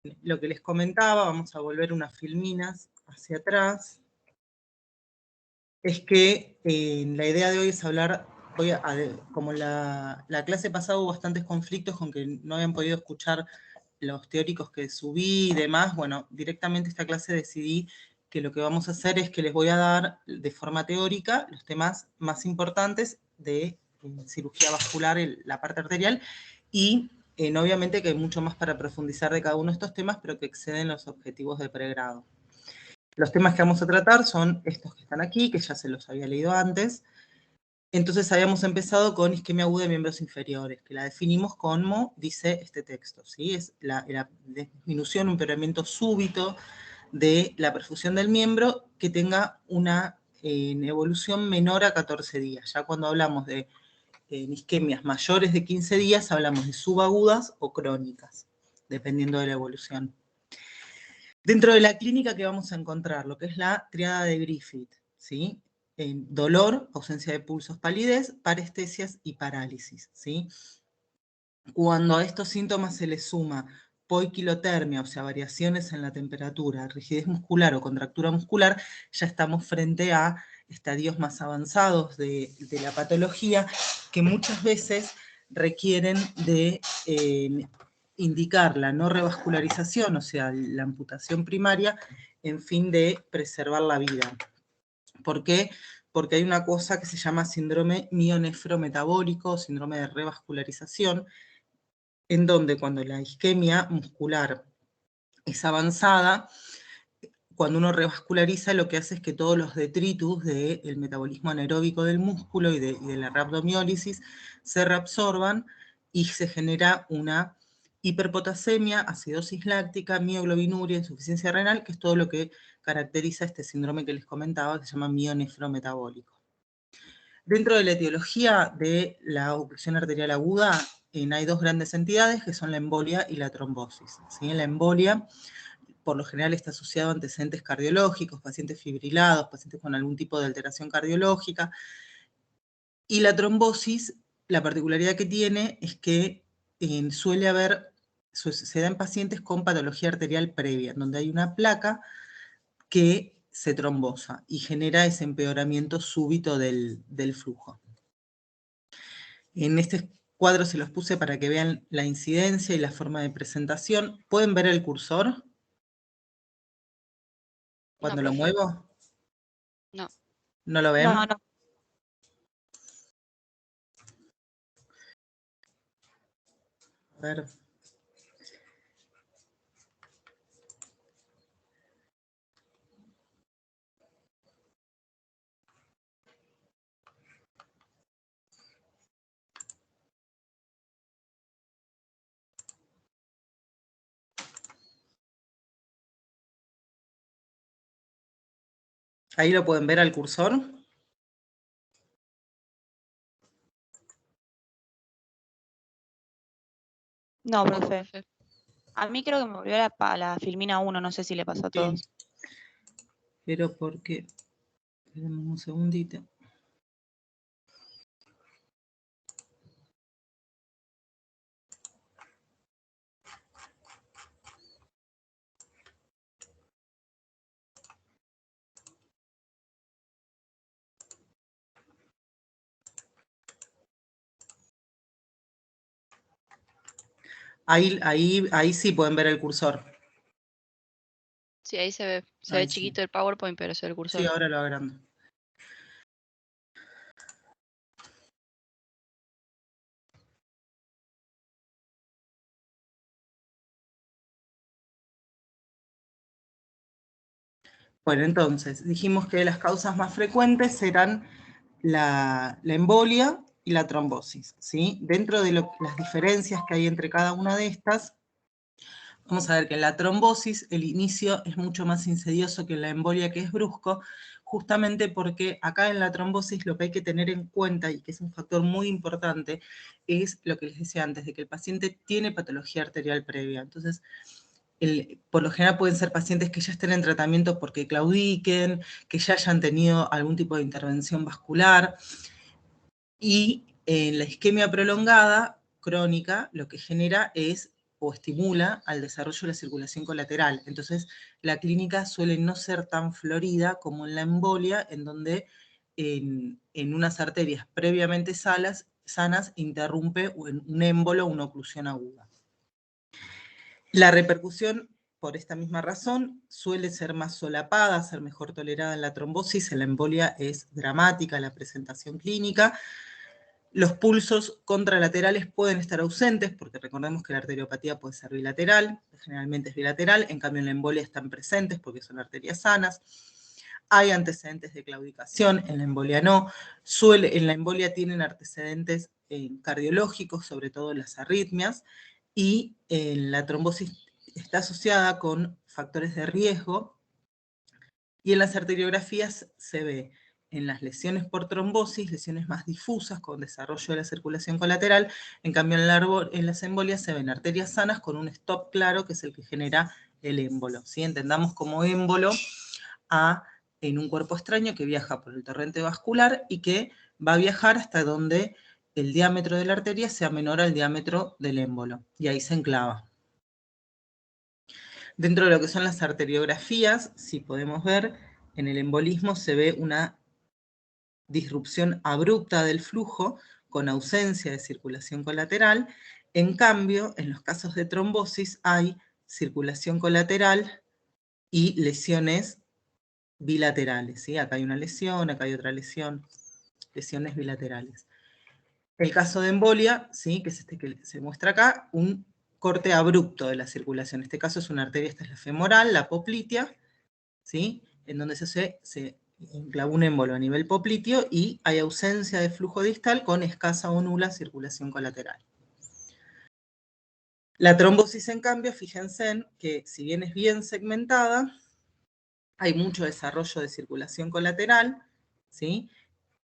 lo que les comentaba, vamos a volver unas filminas hacia atrás, es que la idea de hoy es hablar, como la clase pasada hubo bastantes conflictos con que no habían podido escuchar los teóricos que subí y demás, bueno, directamente esta clase decidí que lo que vamos a hacer es que les voy a dar de forma teórica los temas más importantes de cirugía vascular, la parte arterial, y obviamente que hay mucho más para profundizar de cada uno de estos temas, pero que exceden los objetivos de pregrado. Los temas que vamos a tratar son estos que están aquí, que ya se los había leído antes. Entonces habíamos empezado con isquemia aguda de miembros inferiores, que la definimos como dice este texto, ¿sí? Es la disminución, un empeoramiento súbito de la perfusión del miembro que tenga una evolución menor a 14 días. Ya cuando hablamos de isquemias mayores de 15 días, hablamos de subagudas o crónicas, dependiendo de la evolución. Dentro de la clínica que vamos a encontrar, lo que es la triada de Griffith, ¿sí? Dolor, ausencia de pulsos, palidez, parestesias y parálisis, ¿sí? Cuando a estos síntomas se les suma poiquilotermia, o sea, variaciones en la temperatura, rigidez muscular o contractura muscular, ya estamos frente a estadios más avanzados de la patología que muchas veces requieren de indicar la no revascularización, o sea, la amputación primaria, en fin de preservar la vida. ¿Por qué? Porque hay una cosa que se llama síndrome mionefrometabólico, síndrome de revascularización, en donde cuando la isquemia muscular es avanzada, cuando uno revasculariza, lo que hace es que todos los detritus del metabolismo anaeróbico del músculo y de la rhabdomiólisis se reabsorban y se genera una hiperpotasemia, acidosis láctica, mioglobinuria, insuficiencia renal, que es todo lo que caracteriza este síndrome que les comentaba, que se llama mionefrometabólico. Dentro de la etiología de la oclusión arterial aguda, hay dos grandes entidades, que son la embolia y la trombosis, ¿sí? La embolia, por lo general, está asociado a antecedentes cardiológicos, pacientes fibrilados, pacientes con algún tipo de alteración cardiológica. Y la trombosis, la particularidad que tiene es que se da en pacientes con patología arterial previa, donde hay una placa que se trombosa y genera ese empeoramiento súbito del flujo. En este cuadro se los puse para que vean la incidencia y la forma de presentación. ¿Pueden ver el cursor cuando lo muevo? No. ¿No lo ven? No, no. A ver. Ahí lo pueden ver al cursor. No, profe. A mí creo que me volvió la filmina 1, no sé si le pasó a todos. Sí. Pero porque... Espérenme un segundito. Ahí sí pueden ver el cursor. Sí, ahí se ve. Se ve chiquito el PowerPoint, pero se ve el cursor. Sí, ahora lo agrando. Bueno, entonces, dijimos que las causas más frecuentes eran la embolia y la trombosis, ¿sí? Dentro de las diferencias que hay entre cada una de estas, vamos a ver que en la trombosis el inicio es mucho más insidioso que en la embolia, que es brusco, justamente porque acá en la trombosis lo que hay que tener en cuenta, y que es un factor muy importante, es lo que les decía antes, de que el paciente tiene patología arterial previa. Entonces, por lo general pueden ser pacientes que ya estén en tratamiento porque claudiquen, que ya hayan tenido algún tipo de intervención vascular, y la isquemia prolongada, crónica, lo que genera es o estimula al desarrollo de la circulación colateral. Entonces, la clínica suele no ser tan florida como en la embolia, en donde en unas arterias previamente sanas interrumpe un émbolo o una oclusión aguda. La repercusión, por esta misma razón, suele ser más solapada, ser mejor tolerada en la trombosis. En la embolia es dramática la presentación clínica. Los pulsos contralaterales pueden estar ausentes, porque recordemos que la arteriopatía puede ser bilateral, generalmente es bilateral, en cambio en la embolia están presentes porque son arterias sanas. Hay antecedentes de claudicación, en la embolia no. En la embolia tienen antecedentes cardiológicos, sobre todo las arritmias, y la trombosis está asociada con factores de riesgo, y en las arteriografías se ve en las lesiones por trombosis, lesiones más difusas con desarrollo de la circulación colateral. En cambio en las embolias se ven arterias sanas con un stop claro, que es el que genera el émbolo, ¿sí? Entendamos como émbolo en un cuerpo extraño que viaja por el torrente vascular y que va a viajar hasta donde el diámetro de la arteria sea menor al diámetro del émbolo, y ahí se enclava. Dentro de lo que son las arteriografías, si podemos ver, en el embolismo se ve una disrupción abrupta del flujo con ausencia de circulación colateral. En cambio, en los casos de trombosis hay circulación colateral y lesiones bilaterales, ¿sí? Acá hay una lesión, acá hay otra lesión, lesiones bilaterales. El caso de embolia, ¿sí? Que es este que se muestra acá, un corte abrupto de la circulación. En este caso es una arteria, esta es la femoral, la poplitea, ¿sí? En donde se enclavó un émbolo a nivel popliteo y hay ausencia de flujo distal con escasa o nula circulación colateral. La trombosis, en cambio, fíjense en que si bien es bien segmentada, hay mucho desarrollo de circulación colateral, ¿sí?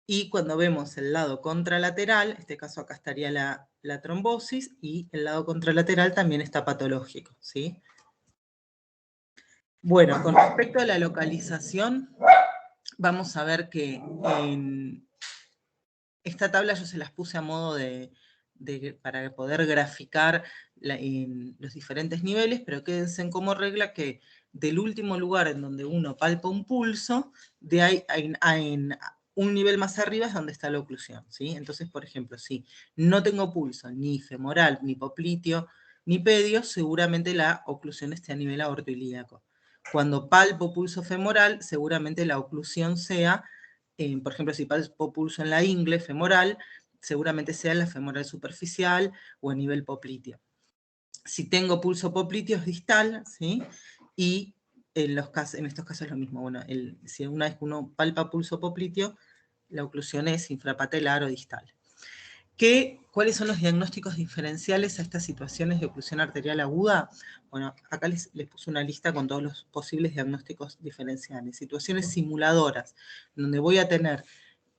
Y cuando vemos el lado contralateral, en este caso acá estaría la trombosis, y el lado contralateral también está patológico, ¿sí? Bueno, con respecto a la localización, vamos a ver que en esta tabla yo se las puse a modo para poder graficar en los diferentes niveles, pero quédense como regla que del último lugar en donde uno palpa un pulso, de ahí en un nivel más arriba es donde está la oclusión, ¿sí? Entonces, por ejemplo, si no tengo pulso ni femoral, ni popliteo, ni pedio, seguramente la oclusión esté a nivel aortoilíaco. Cuando palpo pulso femoral, seguramente la oclusión sea, por ejemplo, si palpo pulso en la ingle femoral, seguramente sea en la femoral superficial o a nivel popliteo. Si tengo pulso popliteo es distal, ¿sí? Y en estos casos es lo mismo. Bueno, si una vez que uno palpa pulso popliteo, la oclusión es infrapatelar o distal. ¿Cuáles son los diagnósticos diferenciales a estas situaciones de oclusión arterial aguda? Bueno, acá les puse una lista con todos los posibles diagnósticos diferenciales. Situaciones simuladoras, donde voy a tener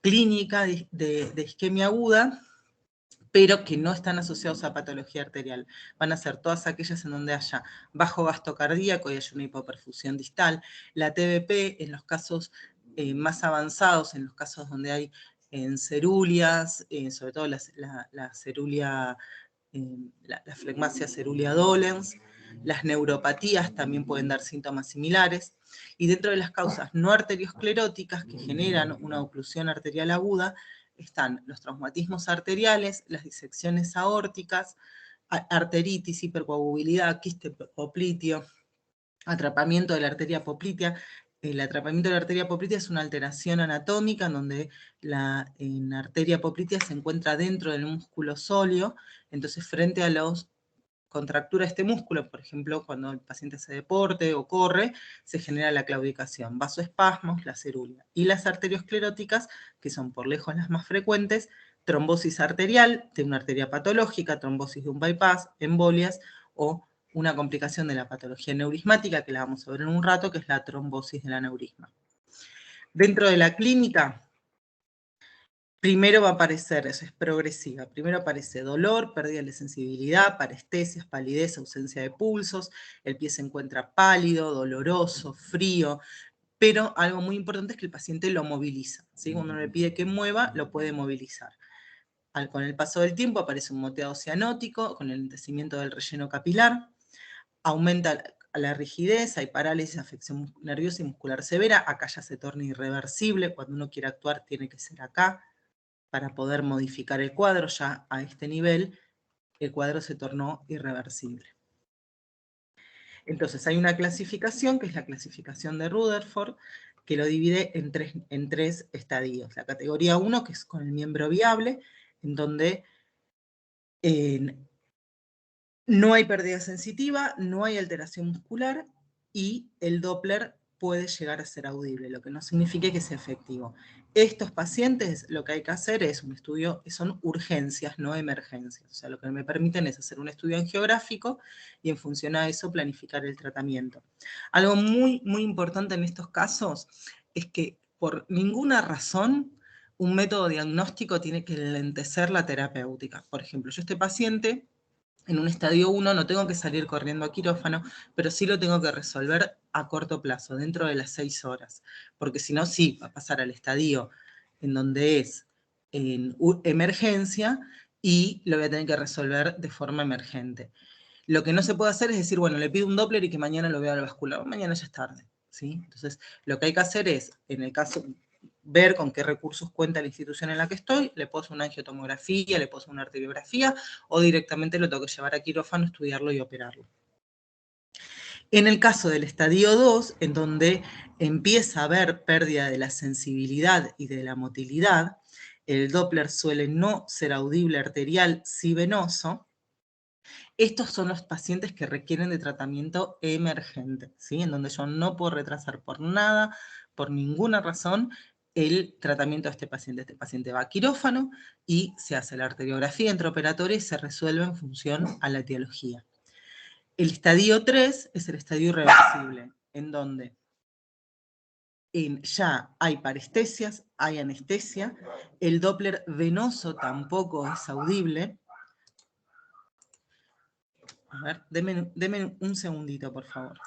clínica de isquemia aguda, pero que no están asociados a patología arterial. Van a ser todas aquellas en donde haya bajo gasto cardíaco y haya una hipoperfusión distal. La TBP, en los casos más avanzados, en los casos donde hay cerulias, sobre todo la cerulia, la flegmasia cerulia dolens. Las neuropatías también pueden dar síntomas similares. Y dentro de las causas no arterioscleróticas que generan una oclusión arterial aguda, están los traumatismos arteriales, las disecciones aórticas, arteritis, hipercoagulabilidad, quiste popliteo, atrapamiento de la arteria poplitea. El atrapamiento de la arteria poplitea es una alteración anatómica en donde la arteria poplitea se encuentra dentro del músculo sóleo, entonces frente a los contractura este músculo, por ejemplo, cuando el paciente hace deporte o corre, se genera la claudicación, vasoespasmos, la cerulia. Y las arterioscleróticas, que son por lejos las más frecuentes, trombosis arterial de una arteria patológica, trombosis de un bypass, embolias o una complicación de la patología neurismática, que la vamos a ver en un rato, que es la trombosis del aneurisma. Dentro de la clínica, primero va a aparecer, eso es progresiva, primero aparece dolor, pérdida de sensibilidad, parestesias, palidez, ausencia de pulsos, el pie se encuentra pálido, doloroso, frío, pero algo muy importante es que el paciente lo moviliza, ¿sí? Cuando uno le pide que mueva, lo puede movilizar. con el paso del tiempo aparece un moteado cianótico con el enlentecimiento del relleno capilar, aumenta la rigidez, hay parálisis, afección nerviosa y muscular severa, acá ya se torna irreversible, cuando uno quiere actuar tiene que ser acá, para poder modificar el cuadro, ya a este nivel el cuadro se tornó irreversible. Entonces hay una clasificación, que es la clasificación de Rutherford, que lo divide en tres estadios. La categoría 1, que es con el miembro viable, en donde no hay pérdida sensitiva, no hay alteración muscular y el Doppler puede llegar a ser audible, lo que no significa que sea efectivo. Estos pacientes lo que hay que hacer es un estudio, son urgencias, no emergencias. O sea, lo que me permiten es hacer un estudio angiográfico y en función a eso planificar el tratamiento. Algo muy, muy importante en estos casos es que por ninguna razón un método diagnóstico tiene que enlentecer la terapéutica. Por ejemplo, yo este paciente en un estadio 1 no tengo que salir corriendo a quirófano, pero sí lo tengo que resolver a corto plazo, dentro de las 6 horas. Porque si no, sí, va a pasar al estadio en donde es en emergencia y lo voy a tener que resolver de forma emergente. Lo que no se puede hacer es decir, bueno, le pido un Doppler y que mañana lo vea al vascular. Mañana ya es tarde, ¿sí? Entonces, lo que hay que hacer es, en el caso, ver con qué recursos cuenta la institución en la que estoy, le puedo hacer una angiotomografía, le puedo hacer una arteriografía, o directamente lo tengo que llevar a quirófano, estudiarlo y operarlo. En el caso del estadio 2, en donde empieza a haber pérdida de la sensibilidad y de la motilidad, el Doppler suele no ser audible arterial, sí venoso. Estos son los pacientes que requieren de tratamiento emergente, ¿sí? En donde yo no puedo retrasar por nada, por ninguna razón, el tratamiento de este paciente. Este paciente va a quirófano y se hace la arteriografía intraoperatoria y se resuelve en función a la etiología. El estadio 3 es el estadio irreversible, en donde ya hay parestesias, hay anestesia, el Doppler venoso tampoco es audible. A ver, deme un segundito, por favor.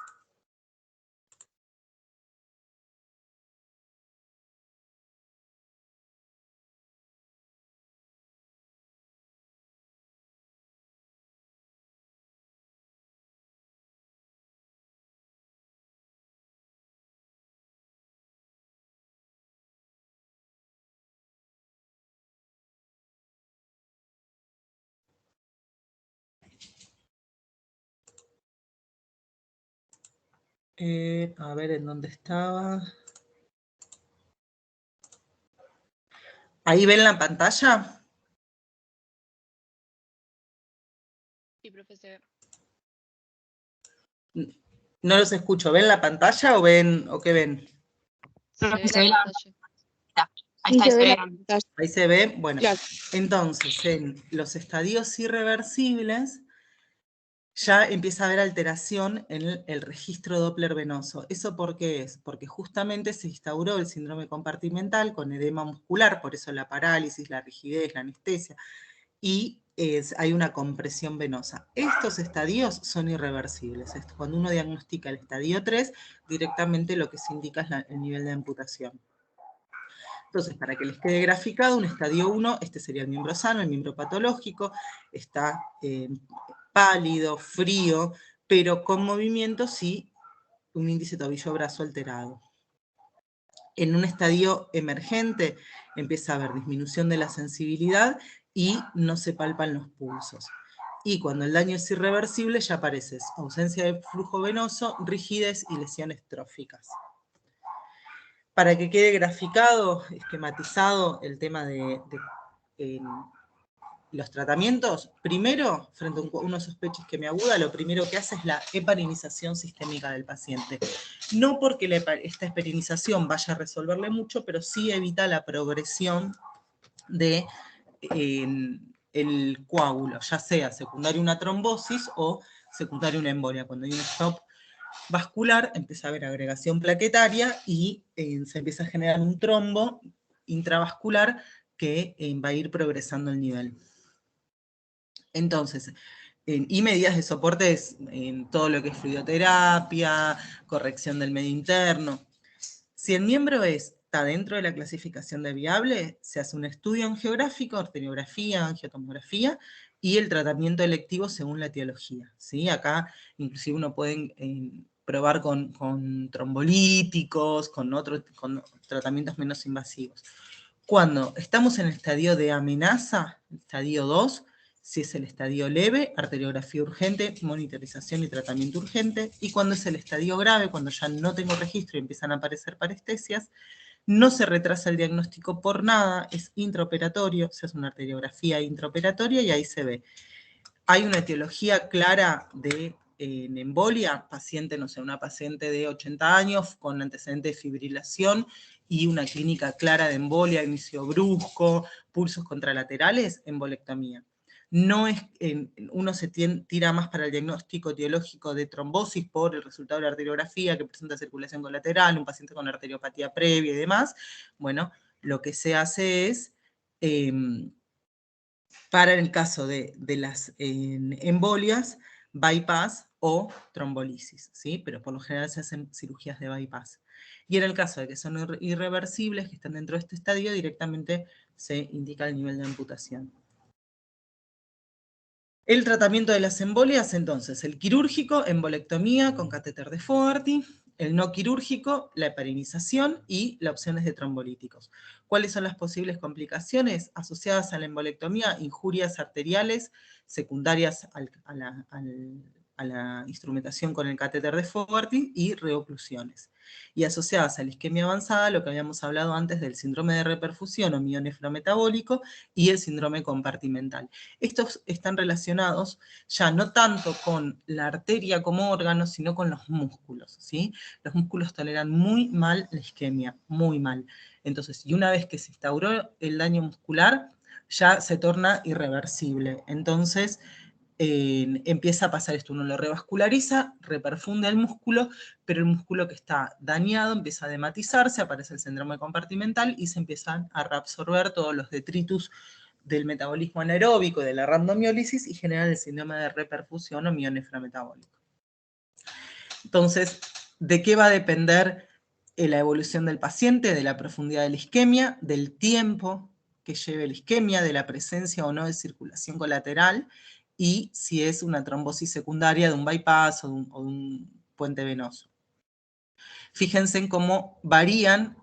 A ver, ¿en dónde estaba? ¿Ahí ven la pantalla? Sí, profesor. No los escucho. ¿Ven la pantalla o qué ven? Se ve la pantalla. Ahí está, se ve. Ahí se ve. Bueno, Claro. entonces en los estadios irreversibles ya empieza a haber alteración en el registro Doppler venoso. ¿Eso por qué es? Porque justamente se instauró el síndrome compartimental con edema muscular, por eso la parálisis, la rigidez, la anestesia, y hay una compresión venosa. Estos estadios son irreversibles. Cuando uno diagnostica el estadio 3, directamente lo que se indica es el nivel de amputación. Entonces, para que les quede graficado, un estadio 1, este sería el miembro sano, el miembro patológico, está pálido, frío, pero con movimiento sí, un índice tobillo-brazo alterado. En un estadio emergente empieza a haber disminución de la sensibilidad y no se palpan los pulsos. Y cuando el daño es irreversible ya aparece ausencia de flujo venoso, rigidez y lesiones tróficas. Para que quede graficado, esquematizado el tema de los tratamientos, primero, frente a una sospecha isquemia-aguda, lo primero que hace es la heparinización sistémica del paciente. No porque esta heparinización vaya a resolverle mucho, pero sí evita la progresión de el coágulo, ya sea secundario a una trombosis o secundario a una embolia. Cuando hay un stop vascular, empieza a haber agregación plaquetaria y se empieza a generar un trombo intravascular que va a ir progresando el nivel. Entonces, y medidas de soporte en todo lo que es fluidoterapia, corrección del medio interno. Si el miembro es está dentro de la clasificación de viable, se hace un estudio angiográfico, arteriografía, angiotomografía, y el tratamiento electivo según la etiología, ¿sí? Acá inclusive uno puede probar con trombolíticos, con tratamientos menos invasivos. Cuando estamos en el estadio de amenaza, estadio 2, si es el estadio leve, arteriografía urgente, monitorización y tratamiento urgente, y cuando es el estadio grave, cuando ya no tengo registro y empiezan a aparecer parestesias, no se retrasa el diagnóstico por nada, es intraoperatorio, se hace una arteriografía intraoperatoria y ahí se ve. Hay una etiología clara de embolia, paciente, no sé, una paciente de 80 años con antecedente de fibrilación y una clínica clara de embolia, inicio brusco, pulsos contralaterales, embolectomía. No es, uno se tira más para el diagnóstico etiológico de trombosis por el resultado de la arteriografía que presenta circulación colateral, un paciente con arteriopatía previa y demás. Bueno, lo que se hace es, para el caso de las embolias, bypass o trombolisis, ¿sí? Pero por lo general se hacen cirugías de bypass. Y en el caso de que son irreversibles, que están dentro de este estadio, directamente se indica el nivel de amputación. El tratamiento de las embolias, entonces, el quirúrgico, embolectomía con catéter de Fogarty, el no quirúrgico, la heparinización y las opciones de trombolíticos. ¿Cuáles son las posibles complicaciones asociadas a la embolectomía? Injurias arteriales secundarias a la instrumentación con el catéter de Fogarty y reoclusiones. Y asociadas a la isquemia avanzada, lo que habíamos hablado antes del síndrome de reperfusión o mionefrometabólico y el síndrome compartimental. Estos están relacionados ya no tanto con la arteria como órgano, sino con los músculos, ¿sí? Los músculos toleran muy mal la isquemia, muy mal. Entonces, y una vez que se instauró el daño muscular, ya se torna irreversible. Entonces, empieza a pasar esto, uno lo revasculariza, reperfunde el músculo, pero el músculo que está dañado empieza a dematizarse, aparece el síndrome compartimental y se empiezan a reabsorber todos los detritus del metabolismo anaeróbico y de la rhabdomiólisis y generan el síndrome de reperfusión o mionefrometabólico. Entonces, ¿de qué va a depender la evolución del paciente? De la profundidad de la isquemia, del tiempo que lleve la isquemia, de la presencia o no de circulación colateral, y si es una trombosis secundaria de un bypass o de un puente venoso. Fíjense en cómo varían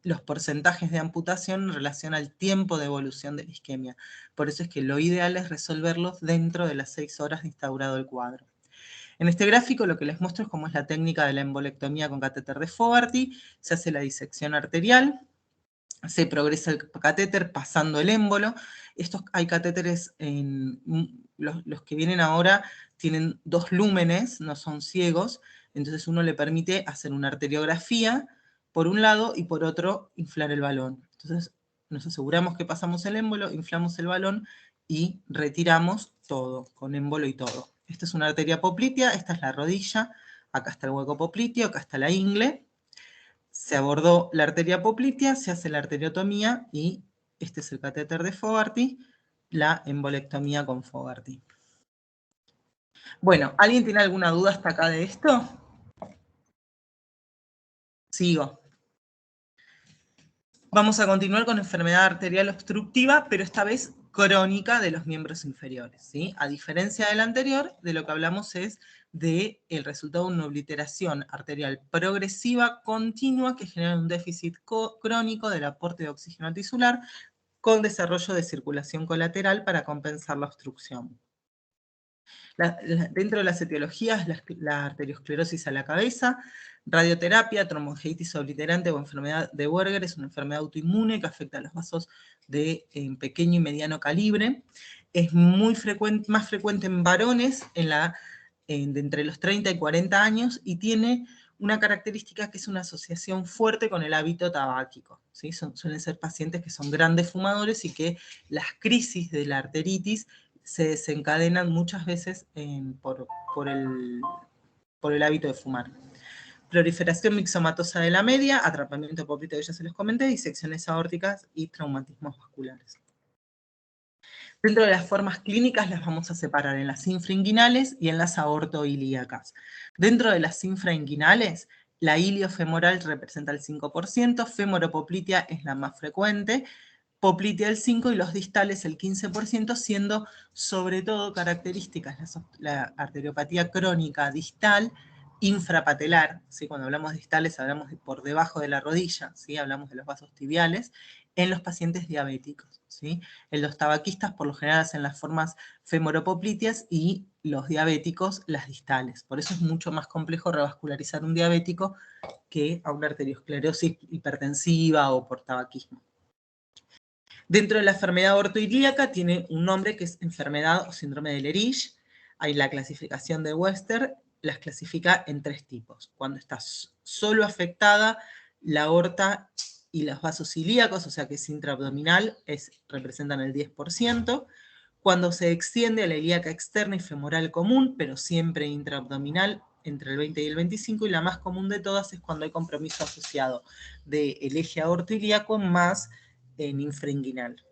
los porcentajes de amputación en relación al tiempo de evolución de la isquemia. Por eso es que lo ideal es resolverlos dentro de las 6 horas de instaurado el cuadro. En este gráfico lo que les muestro es cómo es la técnica de la embolectomía con catéter de Fogarty. Se hace la disección arterial, se progresa el catéter pasando el émbolo. Hay catéteres, los que vienen ahora tienen 2 lúmenes, no son ciegos, entonces uno le permite hacer una arteriografía por un lado y por otro inflar el balón. Entonces nos aseguramos que pasamos el émbolo, inflamos el balón y retiramos todo, con émbolo y todo. Esta es una arteria poplitea, esta es la rodilla, acá está el hueco popliteo, acá está la ingle. Se abordó la arteria poplitea, se hace la arteriotomía y este es el catéter de Fogarty, la embolectomía con Fogarty. Bueno, ¿alguien tiene alguna duda hasta acá de esto? Sigo. Vamos a continuar con enfermedad arterial obstructiva, pero esta vez crónica de los miembros inferiores, ¿sí? A diferencia del anterior, de lo que hablamos es del resultado de una obliteración arterial progresiva continua que genera un déficit crónico del aporte de oxígeno tisular con desarrollo de circulación colateral para compensar la obstrucción. Dentro de las etiologías, la arteriosclerosis a la cabeza, radioterapia, tromboangiitis obliterante o enfermedad de Buerger, es una enfermedad autoinmune que afecta a los vasos de pequeño y mediano calibre. Es más frecuente en varones de entre los 30 y 40 años y tiene una característica que es una asociación fuerte con el hábito tabáquico, ¿sí? Suelen ser pacientes que son grandes fumadores y que las crisis de la arteritis se desencadenan muchas veces por el hábito de fumar. Proliferación mixomatosa de la media, atrapamiento popliteo, ya se los comenté, disecciones aórticas y traumatismos vasculares. Dentro de las formas clínicas las vamos a separar en las infrainguinales y en las aortoilíacas. Dentro de las infrainguinales, La iliofemoral representa el 5%, femoropoplitea es la más frecuente, poplitea el 5% y los distales el 15%, siendo sobre todo características la arteriopatía crónica distal, infrapatelar, ¿sí? Cuando hablamos de distales hablamos de por debajo de la rodilla, ¿sí? Hablamos de los vasos tibiales, en los pacientes diabéticos, ¿sí? En los tabaquistas por lo general hacen las formas femoropopliteas y los diabéticos las distales. Por eso es mucho más complejo revascularizar un diabético que a una arteriosclerosis hipertensiva o por tabaquismo. Dentro de la enfermedad ortoilíaca tiene un nombre que es enfermedad o síndrome de Lerich. Hay la clasificación de Wester, las clasifica en 3 tipos. Cuando está solo afectada la aorta y los vasos ilíacos, o sea que es intraabdominal, representan el 10%. Cuando se extiende a la ilíaca externa y femoral común, pero siempre intraabdominal, entre el 20 y el 25%, y la más común de todas es cuando hay compromiso asociado del eje aortoilíaco más infrainguinal.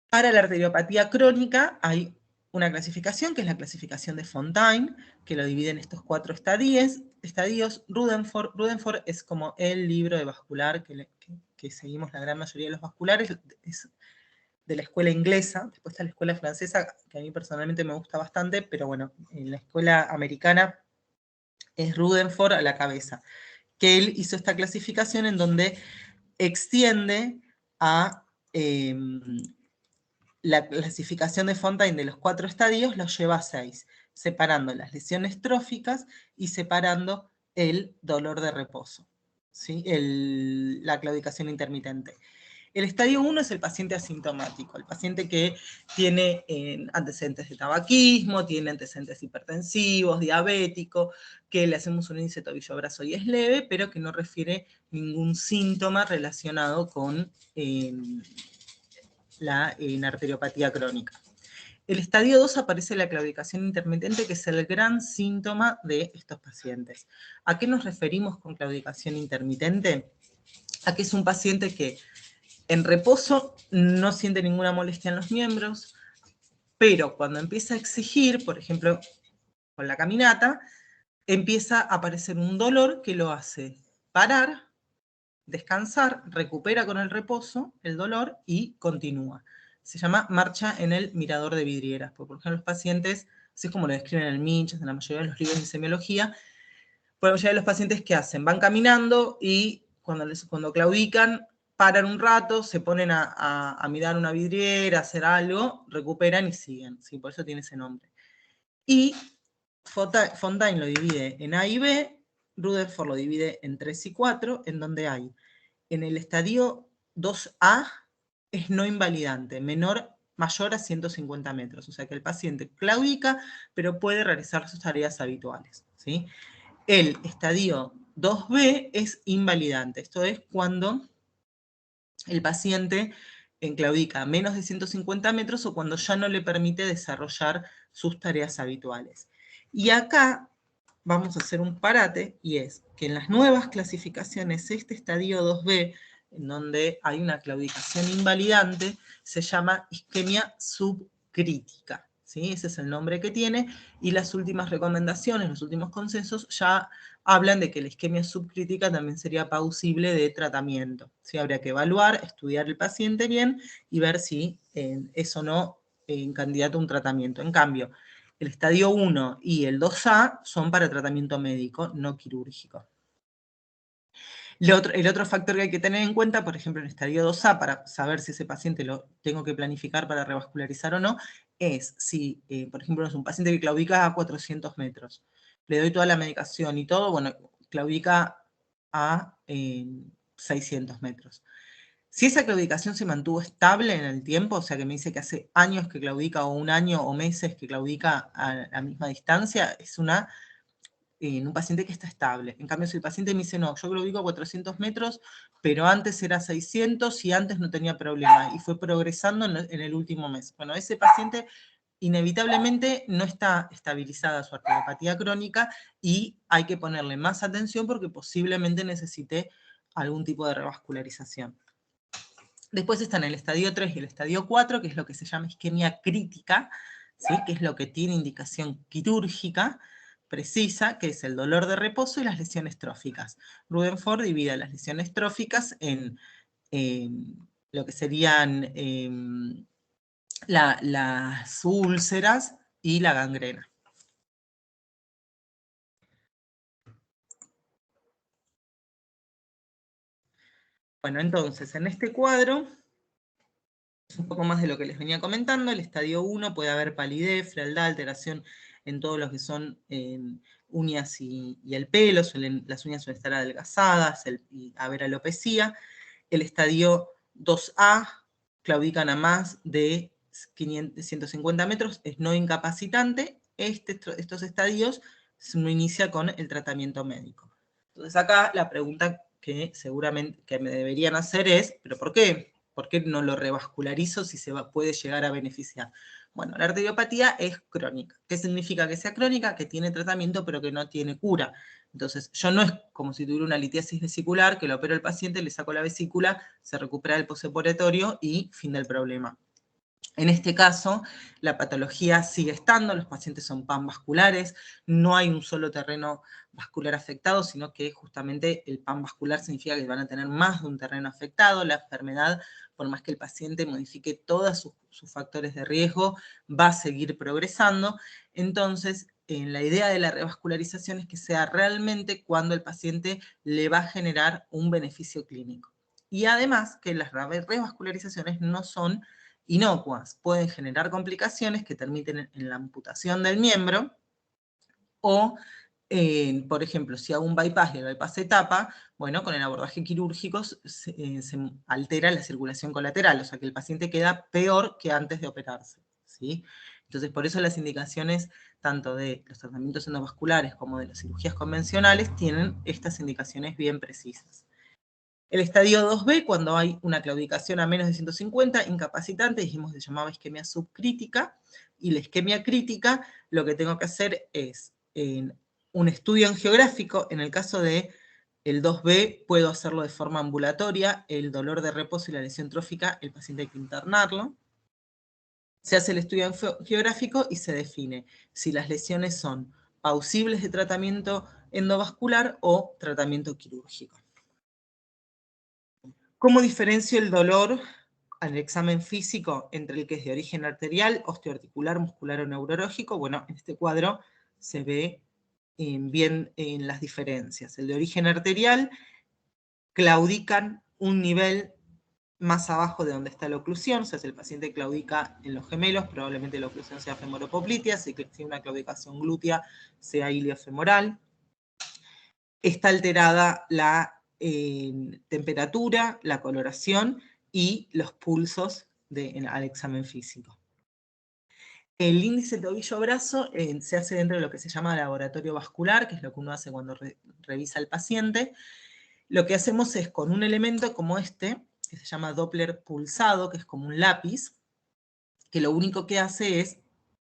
Para la arteriopatía crónica hay una clasificación, que es la clasificación de Fontaine, que lo divide en estos 4 estadios. Rutherford es como el libro de vascular que seguimos la gran mayoría de los vasculares, es de la escuela inglesa. Después está la escuela francesa, que a mí personalmente me gusta bastante, pero bueno, en la escuela americana es Rutherford a la cabeza, que él hizo esta clasificación en donde extiende a la clasificación de Fontaine de los 4 estadios, los lleva a 6, separando las lesiones tróficas y separando el dolor de reposo, ¿sí? La claudicación intermitente. El estadio 1 es el paciente asintomático, el paciente que tiene antecedentes de tabaquismo, tiene antecedentes hipertensivos, diabético, que le hacemos un índice tobillo-brazo y es leve, pero que no refiere ningún síntoma relacionado con la arteriopatía crónica. El estadio 2 aparece la claudicación intermitente, que es el gran síntoma de estos pacientes. ¿A qué nos referimos con claudicación intermitente? A que es un paciente que en reposo no siente ninguna molestia en los miembros, pero cuando empieza a exigir, por ejemplo, con la caminata, empieza a aparecer un dolor que lo hace parar, descansar, recupera con el reposo el dolor y continúa. Se llama marcha en el mirador de vidrieras, porque por ejemplo los pacientes, así es como lo describen en el Minchas, en la mayoría de los libros de semiología, por la mayoría de los pacientes, ¿qué hacen? Van caminando y cuando claudican, paran un rato, se ponen a mirar una vidriera, a hacer algo, recuperan y siguen, ¿sí? Por eso tiene ese nombre. Y Fontaine lo divide en A y B, Rutherford lo divide en 3 y 4, en donde hay, en el estadio 2A, es no invalidante, mayor a 150 metros, o sea que el paciente claudica, pero puede realizar sus tareas habituales, ¿sí? El estadio 2B es invalidante, esto es cuando el paciente claudica a menos de 150 metros o cuando ya no le permite desarrollar sus tareas habituales. Y acá vamos a hacer un parate, y es que en las nuevas clasificaciones este estadio 2B, en donde hay una claudicación invalidante, se llama isquemia subcrítica, ¿sí? Ese es el nombre que tiene, y las últimas recomendaciones, los últimos consensos ya hablan de que la isquemia subcrítica también sería plausible de tratamiento, ¿sí? Habría que evaluar, estudiar el paciente bien y ver si es o no candidato a un tratamiento. En cambio, el estadio 1 y el 2A son para tratamiento médico, no quirúrgico. El otro factor que hay que tener en cuenta, por ejemplo, en el estadio 2A, para saber si ese paciente lo tengo que planificar para revascularizar o no, es si, por ejemplo, es un paciente que claudica a 400 metros. Le doy toda la medicación y todo, bueno, claudica a 600 metros. Si esa claudicación se mantuvo estable en el tiempo, o sea que me dice que hace años que claudica o un año o meses que claudica a la misma distancia, es en un paciente que está estable. En cambio, si el paciente me dice, no, yo claudico a 400 metros, pero antes era 600 y antes no tenía problema, y fue progresando en el último mes. Bueno, ese paciente inevitablemente no está estabilizada su arteriopatía crónica y hay que ponerle más atención porque posiblemente necesite algún tipo de revascularización. Después están el estadio 3 y el estadio 4, que es lo que se llama isquemia crítica, ¿sí? Que es lo que tiene indicación quirúrgica, precisa, que es el dolor de reposo y las lesiones tróficas. Rutherford divide las lesiones tróficas en lo que serían las úlceras y la gangrena. Bueno, entonces, en este cuadro, un poco más de lo que les venía comentando, el estadio 1 puede haber palidez, frialdad, alteración en todo lo que son uñas y el pelo, las uñas suelen estar adelgazadas y haber alopecia. El estadio 2A claudican a más de 150 metros, es no incapacitante. Estos estadios no inicia con el tratamiento médico. Entonces acá la pregunta que seguramente que me deberían hacer es, ¿pero por qué? ¿Por qué no lo revascularizo si puede llegar a beneficiar? Bueno, la arteriopatía es crónica. ¿Qué significa que sea crónica? Que tiene tratamiento pero que no tiene cura. Entonces, yo no es como si tuviera una litiasis vesicular, que lo opero al paciente, le saco la vesícula, se recupera el postoperatorio y fin del problema. En este caso, la patología sigue estando, los pacientes son panvasculares, no hay un solo terreno vascular afectado, sino que justamente el panvascular significa que van a tener más de un terreno afectado. La enfermedad, por más que el paciente modifique todos sus factores de riesgo, va a seguir progresando. Entonces, la idea de la revascularización es que sea realmente cuando el paciente le va a generar un beneficio clínico. Y además que las revascularizaciones no son inocuas, pueden generar complicaciones que terminen en la amputación del miembro o, por ejemplo, si hago un bypass y el bypass se tapa, bueno, con el abordaje quirúrgico se altera la circulación colateral, o sea que el paciente queda peor que antes de operarse, ¿sí? Entonces, por eso las indicaciones tanto de los tratamientos endovasculares como de las cirugías convencionales tienen estas indicaciones bien precisas. El estadio 2B, cuando hay una claudicación a menos de 150, incapacitante, dijimos que se llamaba isquemia subcrítica, y la isquemia crítica, lo que tengo que hacer es un estudio angiográfico. En el caso de el 2B, puedo hacerlo de forma ambulatoria, el dolor de reposo y la lesión trófica, el paciente hay que internarlo. Se hace el estudio angiográfico y se define si las lesiones son pausibles de tratamiento endovascular o tratamiento quirúrgico. ¿Cómo diferencio el dolor al examen físico entre el que es de origen arterial, osteoarticular, muscular o neurológico? Bueno, en este cuadro se ve bien las diferencias. El de origen arterial claudican un nivel más abajo de donde está la oclusión, o sea, si el paciente claudica en los gemelos, probablemente la oclusión sea femoropoplitea, si tiene una claudicación glútea, sea iliofemoral. Está alterada la temperatura, la coloración y los pulsos al examen físico. El índice tobillo-brazo se hace dentro de lo que se llama laboratorio vascular, que es lo que uno hace cuando revisa al paciente. Lo que hacemos es con un elemento como este, que se llama Doppler pulsado, que es como un lápiz, que lo único que hace es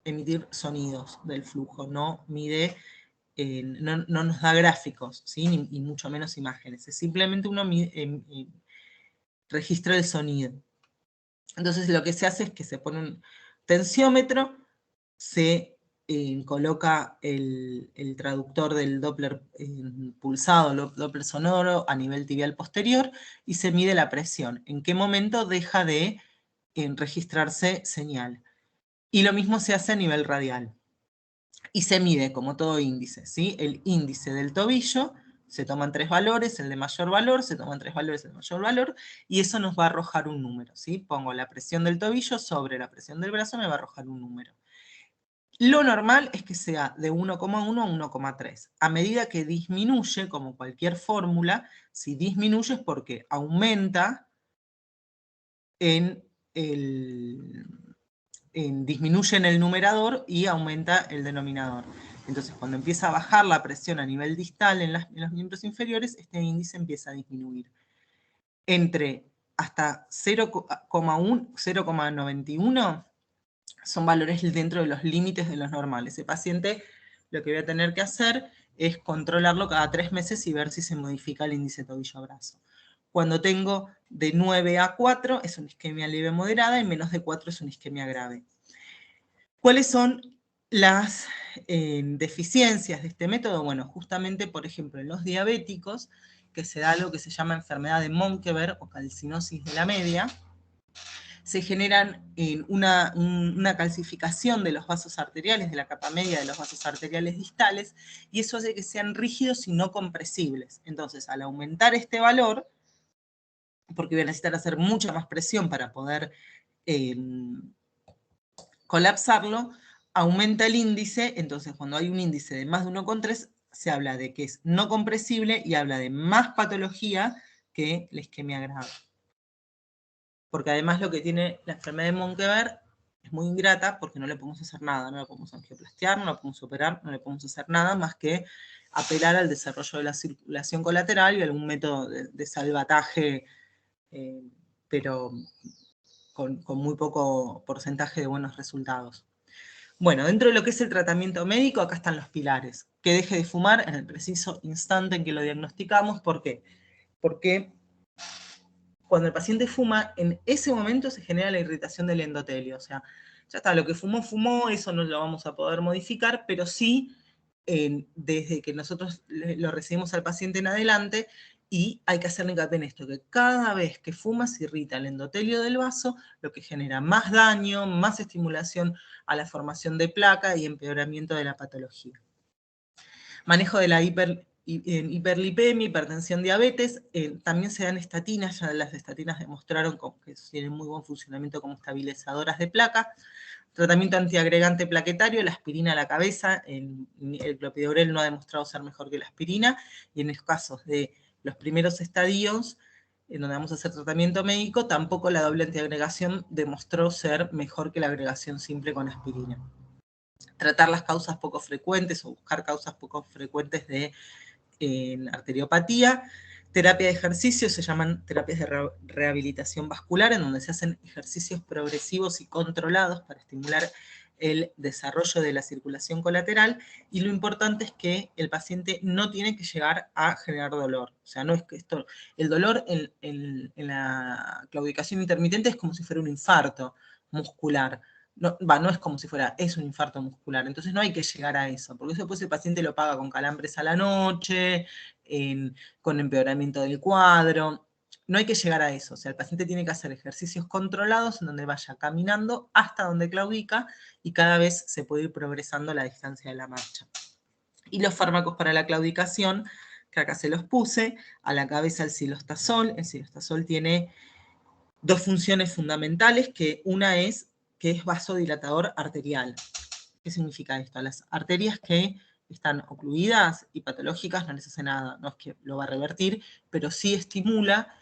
emitir sonidos del flujo, no mide, no nos da gráficos, ¿sí? y mucho menos imágenes. Es simplemente uno registra el sonido. Entonces lo que se hace es que se pone un tensiómetro, se coloca el traductor del Doppler pulsado, Doppler sonoro a nivel tibial posterior y se mide la presión. ¿En qué momento deja de registrarse señal? Y lo mismo se hace a nivel radial. Y se mide, como todo índice, ¿sí? El índice del tobillo, se toman 3 valores, el de mayor valor, se toman 3 valores, el de mayor valor, y eso nos va a arrojar un número, ¿sí? Pongo la presión del tobillo sobre la presión del brazo, me va a arrojar un número. Lo normal es que sea de 1,1 a 1,3. A medida que disminuye, como cualquier fórmula, si disminuye es porque aumenta disminuye en el numerador y aumenta el denominador. Entonces, cuando empieza a bajar la presión a nivel distal en los miembros inferiores, este índice empieza a disminuir. Entre hasta 0,1, 0,91 son valores dentro de los límites de los normales. Ese paciente lo que voy a tener que hacer es controlarlo cada 3 meses y ver si se modifica el índice tobillo-brazo. Cuando tengo de 9 a 4 es una isquemia leve moderada y menos de 4 es una isquemia grave. ¿Cuáles son las deficiencias de este método? Bueno, justamente, por ejemplo, en los diabéticos, que se da algo que se llama enfermedad de Monkeberg o calcinosis de la media, se generan una calcificación de los vasos arteriales, de la capa media de los vasos arteriales distales, y eso hace que sean rígidos y no compresibles. Entonces, al aumentar este valor, porque voy a necesitar hacer mucha más presión para poder colapsarlo, aumenta el índice. Entonces cuando hay un índice de más de 1,3, se habla de que es no compresible y habla de más patología que la isquemia grave. Porque además lo que tiene la enfermedad de Monkeberg es muy ingrata porque no le podemos hacer nada, no le podemos angioplastiar, no le podemos operar, no le podemos hacer nada más que apelar al desarrollo de la circulación colateral y algún método de salvataje, pero con muy poco porcentaje de buenos resultados. Bueno, dentro de lo que es el tratamiento médico, acá están los pilares. Que deje de fumar en el preciso instante en que lo diagnosticamos. ¿Por qué? Porque cuando el paciente fuma, en ese momento se genera la irritación del endotelio. O sea, ya está, lo que fumó, fumó, eso no lo vamos a poder modificar, pero sí, desde que nosotros lo recibimos al paciente en adelante, y hay que hacerle hincapié en esto, que cada vez que fuma se irrita el endotelio del vaso, lo que genera más daño, más estimulación a la formación de placa y empeoramiento de la patología. Manejo de la hiperlipemia, hipertensión, diabetes. También se dan estatinas, ya las estatinas demostraron que tienen muy buen funcionamiento como estabilizadoras de placa. Tratamiento antiagregante plaquetario, la aspirina a la cabeza. El clopidogrel no ha demostrado ser mejor que la aspirina, y en los casos de los primeros estadios, en donde vamos a hacer tratamiento médico, tampoco la doble antiagregación demostró ser mejor que la agregación simple con aspirina. Tratar las causas poco frecuentes o buscar causas poco frecuentes de arteriopatía. Terapia de ejercicio, se llaman terapias de rehabilitación vascular, en donde se hacen ejercicios progresivos y controlados para estimular el desarrollo de la circulación colateral, y lo importante es que el paciente no tiene que llegar a generar dolor. O sea, no es que el dolor en la claudicación intermitente es como si fuera un infarto muscular. No es como si fuera, es un infarto muscular. Entonces no hay que llegar a eso, porque eso después el paciente lo paga con calambres a la noche, con empeoramiento del cuadro. No hay que llegar a eso. O sea, el paciente tiene que hacer ejercicios controlados en donde vaya caminando hasta donde claudica, y cada vez se puede ir progresando la distancia de la marcha. Y los fármacos para la claudicación, que acá se los puse, a la cabeza el cilostazol. El cilostazol tiene dos funciones fundamentales, que una es que es vasodilatador arterial. ¿Qué significa esto? A las arterias que están ocluidas y patológicas no les hace nada, no es que lo va a revertir, pero sí estimula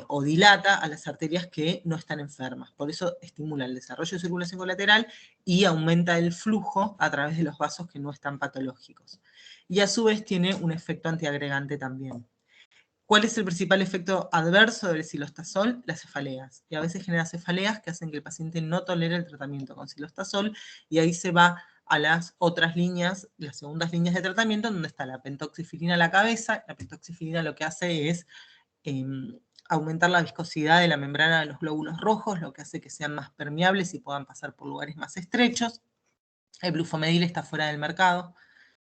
o dilata a las arterias que no están enfermas. Por eso estimula el desarrollo de circulación colateral y aumenta el flujo a través de los vasos que no están patológicos. Y a su vez tiene un efecto antiagregante también. ¿Cuál es el principal efecto adverso del cilostazol? Las cefaleas. Y a veces genera cefaleas que hacen que el paciente no tolere el tratamiento con cilostazol, y ahí se va a las otras líneas, las segundas líneas de tratamiento, donde está la pentoxifilina a la cabeza. La pentoxifilina lo que hace es aumentar la viscosidad de la membrana de los glóbulos rojos, lo que hace que sean más permeables y puedan pasar por lugares más estrechos. El glufomedil está fuera del mercado,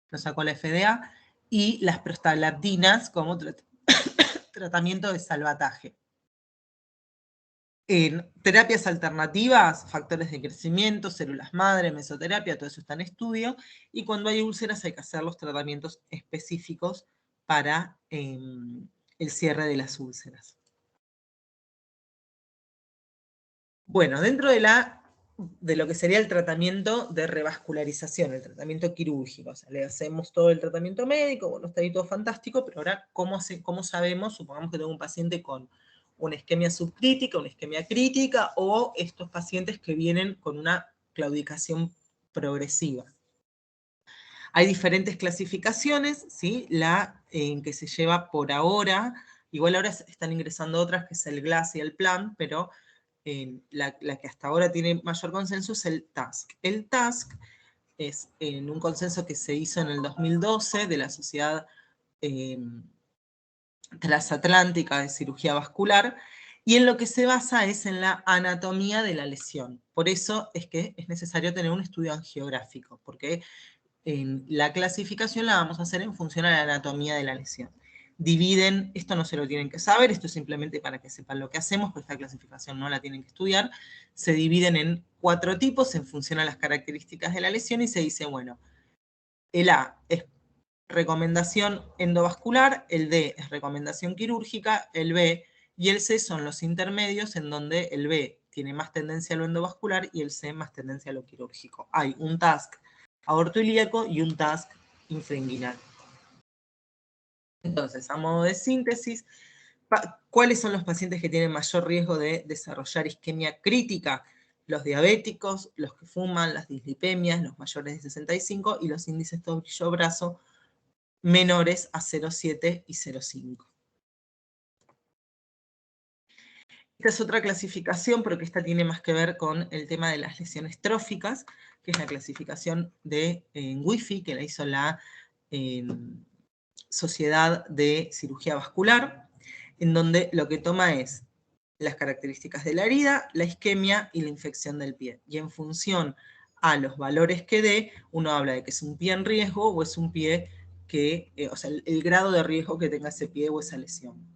lo sacó la FDA. Y las prostaglandinas como tratamiento de salvataje. En terapias alternativas, factores de crecimiento, células madre, mesoterapia, todo eso está en estudio. Y cuando hay úlceras hay que hacer los tratamientos específicos para el cierre de las úlceras. Bueno, dentro de lo que sería el tratamiento de revascularización, el tratamiento quirúrgico, o sea, le hacemos todo el tratamiento médico, bueno, está ahí todo fantástico, pero ahora, ¿cómo sabemos? Supongamos que tengo un paciente con una isquemia subcrítica, una isquemia crítica, o estos pacientes que vienen con una claudicación progresiva. Hay diferentes clasificaciones, ¿sí? La en que se lleva por ahora, igual ahora están ingresando otras, que es el GLASS y el PLAN, pero la que hasta ahora tiene mayor consenso es el TASC. El TASC es en un consenso que se hizo en el 2012 de la Sociedad Transatlántica de Cirugía Vascular, y en lo que se basa es en la anatomía de la lesión. Por eso es que es necesario tener un estudio angiográfico, porque en la clasificación la vamos a hacer en función a la anatomía de la lesión. Dividen, esto no se lo tienen que saber, esto es simplemente para que sepan lo que hacemos, pero esta clasificación no la tienen que estudiar. Se dividen en 4 tipos en función a las características de la lesión y se dice, bueno, el A es recomendación endovascular, el D es recomendación quirúrgica, el B y el C son los intermedios en donde el B tiene más tendencia a lo endovascular y el C más tendencia a lo quirúrgico. Hay un task aortoilíaco y un task infrainguinal. Entonces, a modo de síntesis, ¿cuáles son los pacientes que tienen mayor riesgo de desarrollar isquemia crítica? Los diabéticos, los que fuman, las dislipemias, los mayores de 65 y los índices tobillo-brazo menores a 0,7 y 0,5. Esta es otra clasificación, pero que esta tiene más que ver con el tema de las lesiones tróficas, que es la clasificación de Wi-Fi, que la hizo la Sociedad de Cirugía Vascular, en donde lo que toma es las características de la herida, la isquemia y la infección del pie. Y en función a los valores que dé, uno habla de que es un pie en riesgo o es un pie que, o sea, el grado de riesgo que tenga ese pie o esa lesión.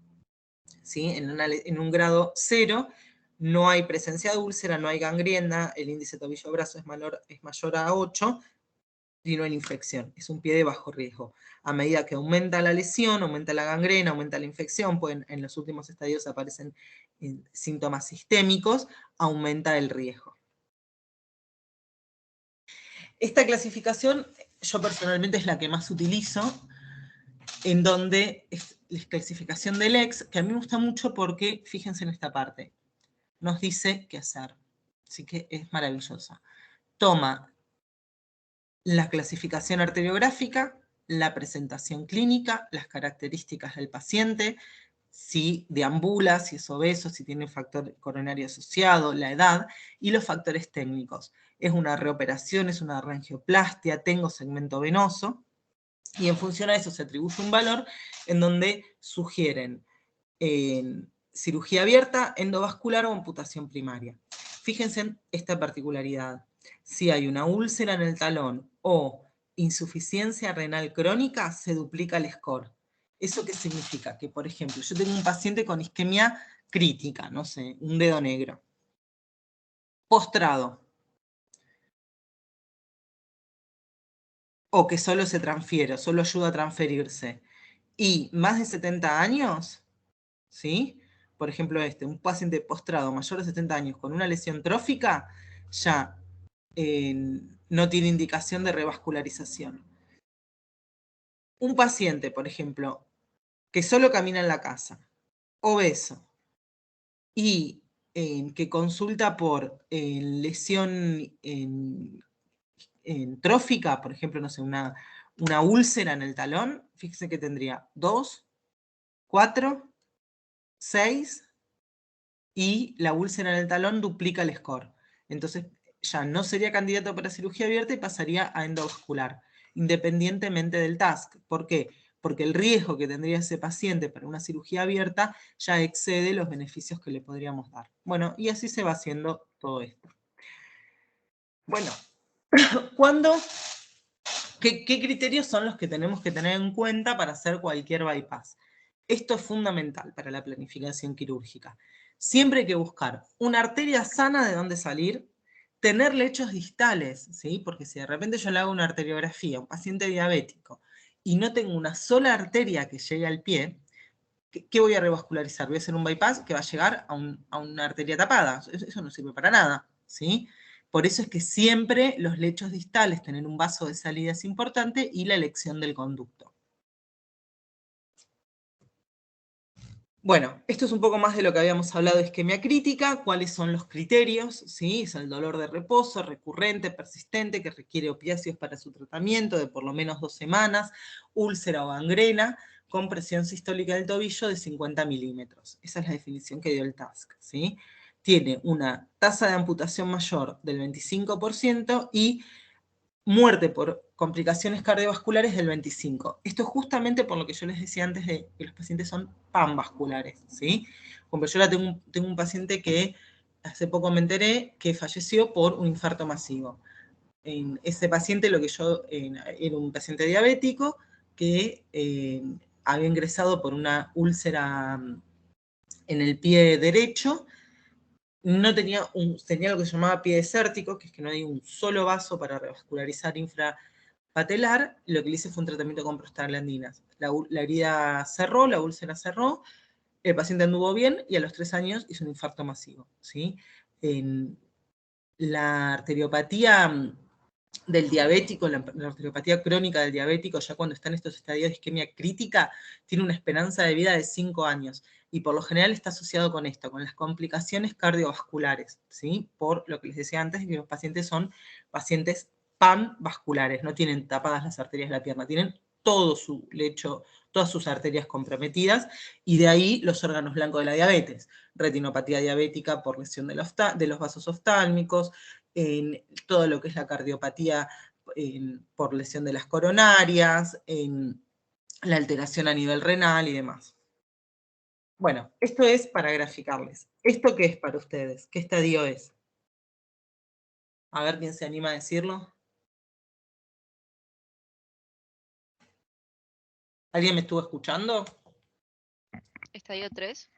¿Sí? En un grado 0 no hay presencia de úlcera, no hay gangrena, el índice tobillo-brazo es mayor a 8 y no hay infección. Es un pie de bajo riesgo. A medida que aumenta la lesión, aumenta la gangrena, aumenta la infección, en los últimos estadios aparecen síntomas sistémicos, aumenta el riesgo. Esta clasificación, yo personalmente es la que más utilizo, en donde es la clasificación del EX, que a mí me gusta mucho porque, fíjense en esta parte, nos dice qué hacer. Así que es maravillosa. Toma la clasificación arteriográfica, la presentación clínica, las características del paciente, si deambula, si es obeso, si tiene factor coronario asociado, la edad, y los factores técnicos. Es una reoperación, es una angioplastia, tengo segmento venoso, y en función a eso se atribuye un valor en donde sugieren cirugía abierta, endovascular o amputación primaria. Fíjense en esta particularidad. Si hay una úlcera en el talón o insuficiencia renal crónica, se duplica el score. ¿Eso qué significa? Que, por ejemplo, yo tengo un paciente con isquemia crítica, no sé, un dedo negro, postrado, o que solo se transfiere, solo ayuda a transferirse, y más de 70 años, ¿sí? Por ejemplo, un paciente postrado mayor de 70 años con una lesión trófica, ya no tiene indicación de revascularización. Un paciente, por ejemplo, que solo camina en la casa, obeso, y que consulta por lesión trófica, por ejemplo, no sé, una úlcera en el talón, fíjense que tendría 2, 4, 6, y la úlcera en el talón duplica el score. Entonces ya no sería candidato para cirugía abierta y pasaría a endovascular, independientemente del task. ¿Por qué? Porque el riesgo que tendría ese paciente para una cirugía abierta ya excede los beneficios que le podríamos dar. Bueno, y así se va haciendo todo esto. Bueno, ¿qué criterios son los que tenemos que tener en cuenta para hacer cualquier bypass? Esto es fundamental para la planificación quirúrgica. Siempre hay que buscar una arteria sana de dónde salir, tener lechos distales, ¿sí? Porque si de repente yo le hago una arteriografía a un paciente diabético y no tengo una sola arteria que llegue al pie, ¿qué voy a revascularizar? Voy a hacer un bypass que va a llegar a una arteria tapada. Eso no sirve para nada, ¿sí? Por eso es que siempre los lechos distales, tener un vaso de salida es importante y la elección del conducto. Bueno, esto es un poco más de lo que habíamos hablado de isquemia crítica, cuáles son los criterios, ¿sí? Es el dolor de reposo, recurrente, persistente, que requiere opiáceos para su tratamiento de por lo menos 2 semanas, úlcera o gangrena, con presión sistólica del tobillo de 50 milímetros. Esa es la definición que dio el TASC, ¿sí? Tiene una tasa de amputación mayor del 25% y muerte por complicaciones cardiovasculares del 25%. Esto es justamente por lo que yo les decía antes de que los pacientes son panvasculares, ¿sí? Como yo tengo un paciente que hace poco me enteré que falleció por un infarto masivo. en ese paciente lo que era un paciente diabético que había ingresado por una úlcera en el pie derecho, no tenía lo que se llamaba pie desértico, que es que no hay un solo vaso para revascularizar infrapatelar. Lo que le hice fue un tratamiento con prostaglandinas. La herida cerró, la úlcera cerró, el paciente anduvo bien y a los 3 años hizo un infarto masivo, ¿sí? La arteriopatía del diabético, la arteriopatía crónica del diabético, ya cuando está en estos estadios de isquemia crítica, tiene una esperanza de vida de 5 años. Y por lo general está asociado con esto, con las complicaciones cardiovasculares, ¿sí? Por lo que les decía antes, que los pacientes son pacientes panvasculares, no tienen tapadas las arterias de la pierna, tienen todo su lecho, todas sus arterias comprometidas, y de ahí los órganos blancos de la diabetes, retinopatía diabética por lesión de los vasos oftálmicos, en todo lo que es la cardiopatía por lesión de las coronarias, en la alteración a nivel renal y demás. Bueno, esto es para graficarles. ¿Esto qué es para ustedes? ¿Qué estadio es? A ver quién se anima a decirlo. ¿Alguien me estuvo escuchando? Estadio 3.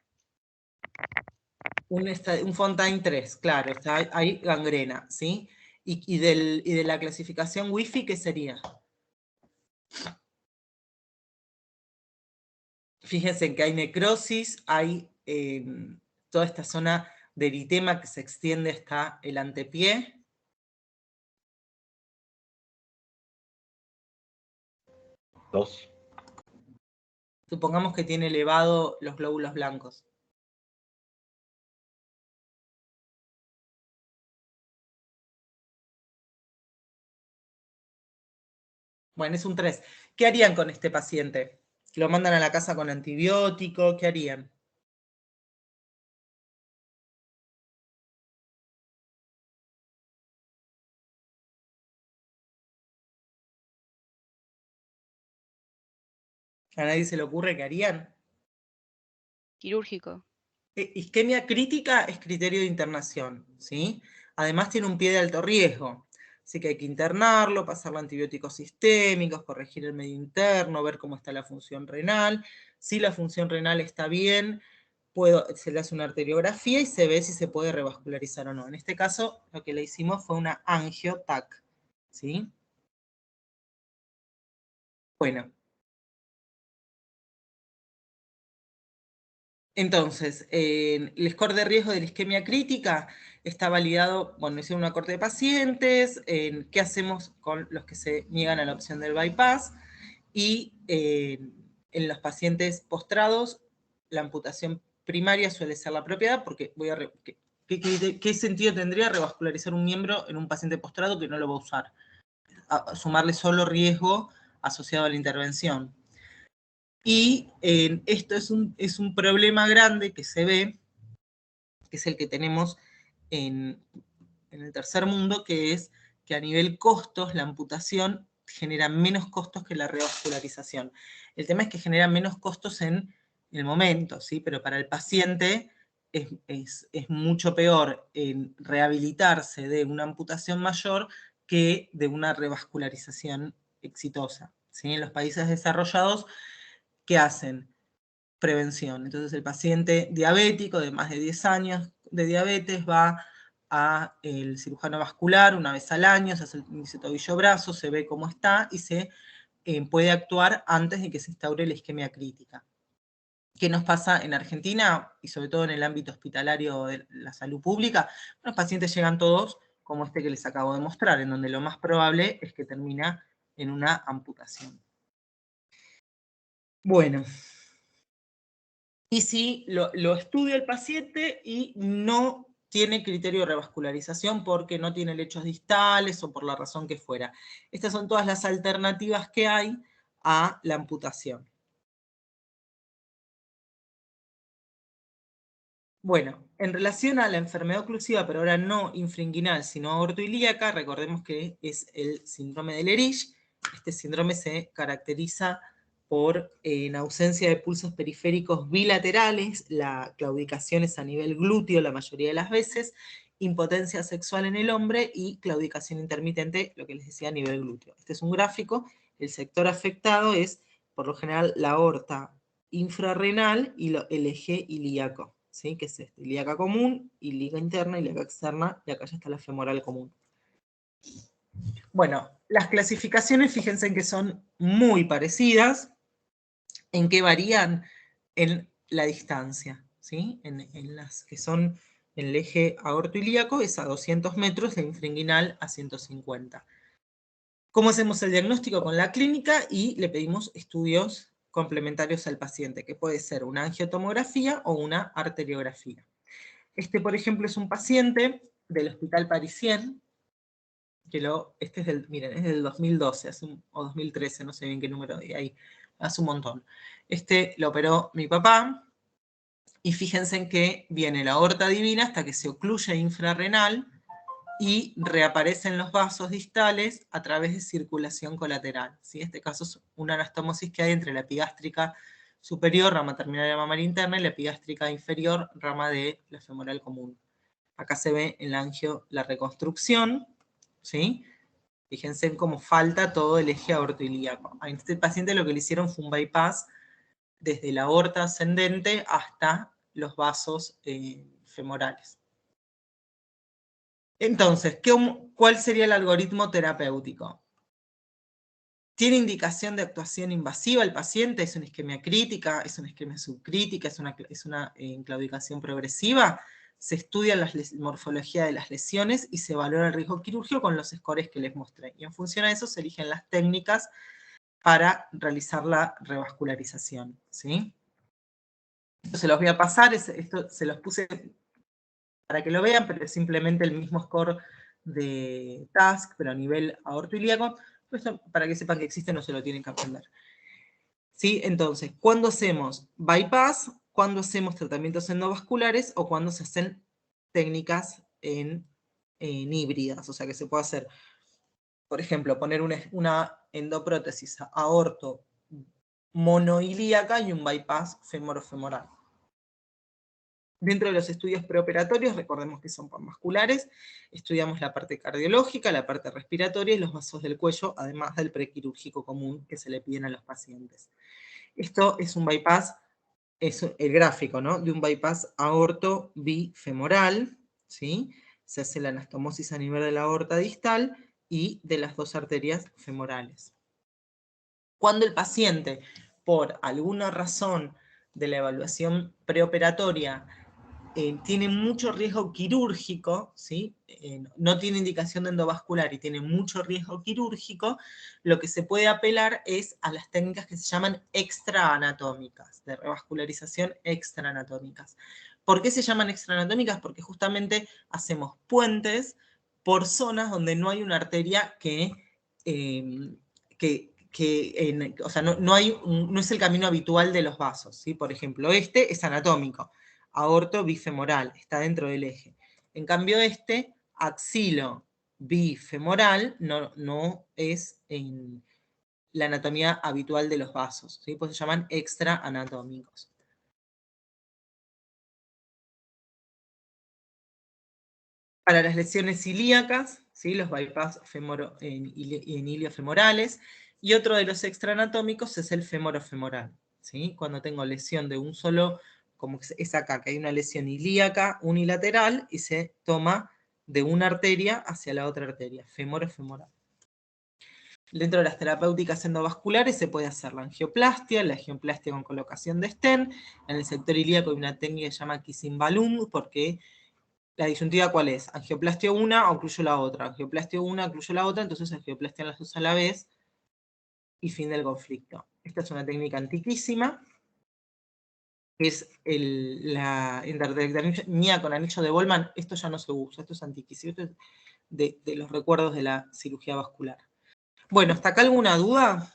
Un Fontaine 3, claro, está ahí gangrena, ¿sí? Y de la clasificación Wi-Fi, ¿qué sería? Fíjense en que hay necrosis, hay toda esta zona de eritema que se extiende hasta el antepié. Dos. Supongamos que tiene elevado los glóbulos blancos. Bueno, es un 3. ¿Qué harían con este paciente? ¿Lo mandan a la casa con antibiótico? ¿Qué harían? ¿A nadie se le ocurre qué harían? Quirúrgico. Isquemia crítica es criterio de internación, ¿sí? Además tiene un pie de alto riesgo, así que hay que internarlo, pasarle antibióticos sistémicos, corregir el medio interno, ver cómo está la función renal. Si la función renal está bien, se le hace una arteriografía y se ve si se puede revascularizar o no. En este caso, lo que le hicimos fue una angio-TAC, ¿sí? Bueno. Entonces, el score de riesgo de la isquemia crítica está validado, bueno, hicieron una corte de pacientes, qué hacemos con los que se niegan a la opción del bypass, y en los pacientes postrados, la amputación primaria suele ser la propiedad, porque ¿qué sentido tendría revascularizar un miembro en un paciente postrado que no lo va a usar? Sumarle solo riesgo asociado a la intervención. Y esto es un problema grande que se ve, que es el que tenemos en el tercer mundo, que es que a nivel costos la amputación genera menos costos que la revascularización. El tema es que genera menos costos en el momento, ¿sí? Pero para el paciente es mucho peor en rehabilitarse de una amputación mayor que de una revascularización exitosa, ¿sí? En los países desarrollados, ¿qué hacen? Prevención. Entonces el paciente diabético de más de 10 años de diabetes va al cirujano vascular una vez al año, se hace el índice tobillo-brazo, se ve cómo está y se puede actuar antes de que se instaure la isquemia crítica. ¿Qué nos pasa en Argentina y sobre todo en el ámbito hospitalario de la salud pública? Los pacientes llegan todos como este que les acabo de mostrar, en donde lo más probable es que termina en una amputación. Bueno. Y si lo estudia el paciente y no tiene criterio de revascularización porque no tiene lechos distales o por la razón que fuera. Estas son todas las alternativas que hay a la amputación. Bueno, en relación a la enfermedad oclusiva, pero ahora no infringuinal, sino aortoilíaca, recordemos que es el síndrome de Lerich. Este síndrome se caracteriza por en ausencia de pulsos periféricos bilaterales, la claudicación es a nivel glúteo la mayoría de las veces, impotencia sexual en el hombre y claudicación intermitente, lo que les decía a nivel glúteo. Este es un gráfico, el sector afectado es, por lo general, la aorta infrarrenal y el eje ilíaco, ¿sí? Que es este, ilíaca común, ilíaca interna, ilíaca externa, y acá ya está la femoral común. Bueno, las clasificaciones, fíjense en que son muy parecidas. ¿En qué varían? En la distancia, ¿sí? En las que son en el eje aortoilíaco es a 200 metros, la infrainguinal a 150. ¿Cómo hacemos el diagnóstico con la clínica? Y le pedimos estudios complementarios al paciente, que puede ser una angiotomografía o una arteriografía. Este, por ejemplo, es un paciente del Hospital Parisien, que este es del, miren, es del 2012, o 2013, no sé bien qué número de ahí, hace un montón. Este lo operó mi papá, y fíjense en que viene la aorta divina hasta que se ocluye infrarrenal y reaparecen los vasos distales a través de circulación colateral, ¿sí? Este caso es una anastomosis que hay entre la epigástrica superior, rama terminal de la mamaria interna, y la epigástrica inferior, rama de la femoral común. Acá se ve en la angio la reconstrucción, ¿sí? Fíjense en cómo falta todo el eje aortoilíaco. A este paciente lo que le hicieron fue un bypass desde la aorta ascendente hasta los vasos femorales. Entonces, ¿cuál sería el algoritmo terapéutico? ¿Tiene indicación de actuación invasiva el paciente? ¿Es una isquemia crítica? ¿Es una isquemia subcrítica? ¿Es una claudicación progresiva? Se estudia la morfología de las lesiones y se valora el riesgo quirúrgico con los scores que les mostré. Y en función a eso se eligen las técnicas para realizar la revascularización, ¿sí? Esto se los voy a pasar, esto se los puse para que lo vean, pero es simplemente el mismo score de TASC, pero a nivel aortoilíaco. Esto, para que sepan que existe, no se lo tienen que aprender. ¿Sí? Entonces, ¿cuándo hacemos bypass? ¿Cuándo hacemos tratamientos endovasculares? ¿O cuándo se hacen técnicas en híbridas? O sea, que se puede hacer, por ejemplo, poner una endoprótesis aorto monoilíaca y un bypass femorofemoral. Dentro de los estudios preoperatorios, recordemos que son panvasculares, estudiamos la parte cardiológica, la parte respiratoria y los vasos del cuello, además del prequirúrgico común que se le piden a los pacientes. Esto es un bypass, es el gráfico, ¿no? De un bypass aorto bifemoral, ¿sí? Se hace la anastomosis a nivel de la aorta distal y de las dos arterias femorales. Cuando el paciente, por alguna razón de la evaluación preoperatoria, tiene mucho riesgo quirúrgico, ¿sí? No tiene indicación de endovascular y tiene mucho riesgo quirúrgico, lo que se puede apelar es a las técnicas que se llaman extraanatómicas, de revascularización extraanatómicas. ¿Por qué se llaman extraanatómicas? Porque justamente hacemos puentes por zonas donde no hay una arteria o sea, no es el camino habitual de los vasos, ¿sí? Por ejemplo, este es anatómico, aorto bifemoral, está dentro del eje. En cambio este, axilo bifemoral, no es en la anatomía habitual de los vasos, ¿sí? Pues se llaman extraanatómicos. Para las lesiones ilíacas, ¿sí? Los bypass en iliofemorales, y otro de los extraanatómicos es el femorofemoral, ¿sí? Cuando tengo lesión de un solo, como es acá, que hay una lesión ilíaca unilateral y se toma de una arteria hacia la otra arteria, femorofemoral. Dentro de las terapéuticas endovasculares se puede hacer la angioplastia con colocación de stent. En el sector ilíaco hay una técnica que se llama kissing balloon, porque la disyuntiva, ¿cuál es? Angioplastio una, ocluyo la otra. Angioplastio una, ocluyo la otra, entonces angioplastian las dos a la vez y fin del conflicto. Esta es una técnica antiquísima, que es la endarterectomía con anillo de Bollmann. Esto ya no se usa, esto es antiquísimo, esto es de los recuerdos de la cirugía vascular. Bueno, ¿hasta acá alguna duda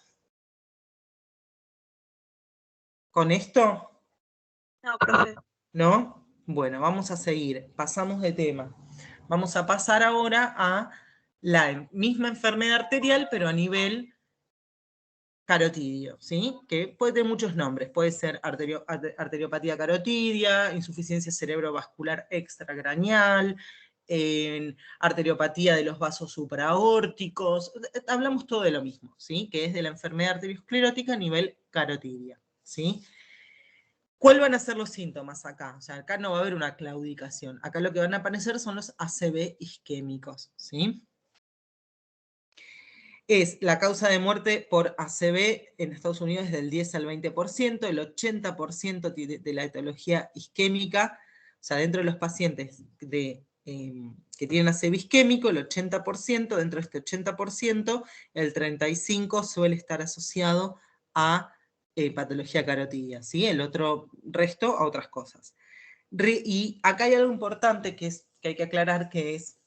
con esto? No, profe. ¿No? Bueno, vamos a seguir. Pasamos de tema. Vamos a pasar ahora a la misma enfermedad arterial, pero a nivel carotidio, ¿sí? Que puede tener muchos nombres. Puede ser arteriopatía carotidia, insuficiencia cerebrovascular extragraneal, en arteriopatía de los vasos supraórticos, hablamos todo de lo mismo, ¿sí? Que es de la enfermedad arteriosclerótica a nivel carotidia, ¿sí? ¿Cuáles van a ser los síntomas acá? O sea, acá no va a haber una claudicación. Acá lo que van a aparecer son los ACV isquémicos, ¿sí? Es la causa de muerte por ACV en Estados Unidos es del 10 al 20%, el 80% de la etiología isquémica, o sea, dentro de los pacientes que tienen ACV isquémico, el 80%, dentro de este 80%, el 35% suele estar asociado a patología carotidia, ¿sí? El otro resto a otras cosas. Y acá hay algo importante que hay que aclarar, que es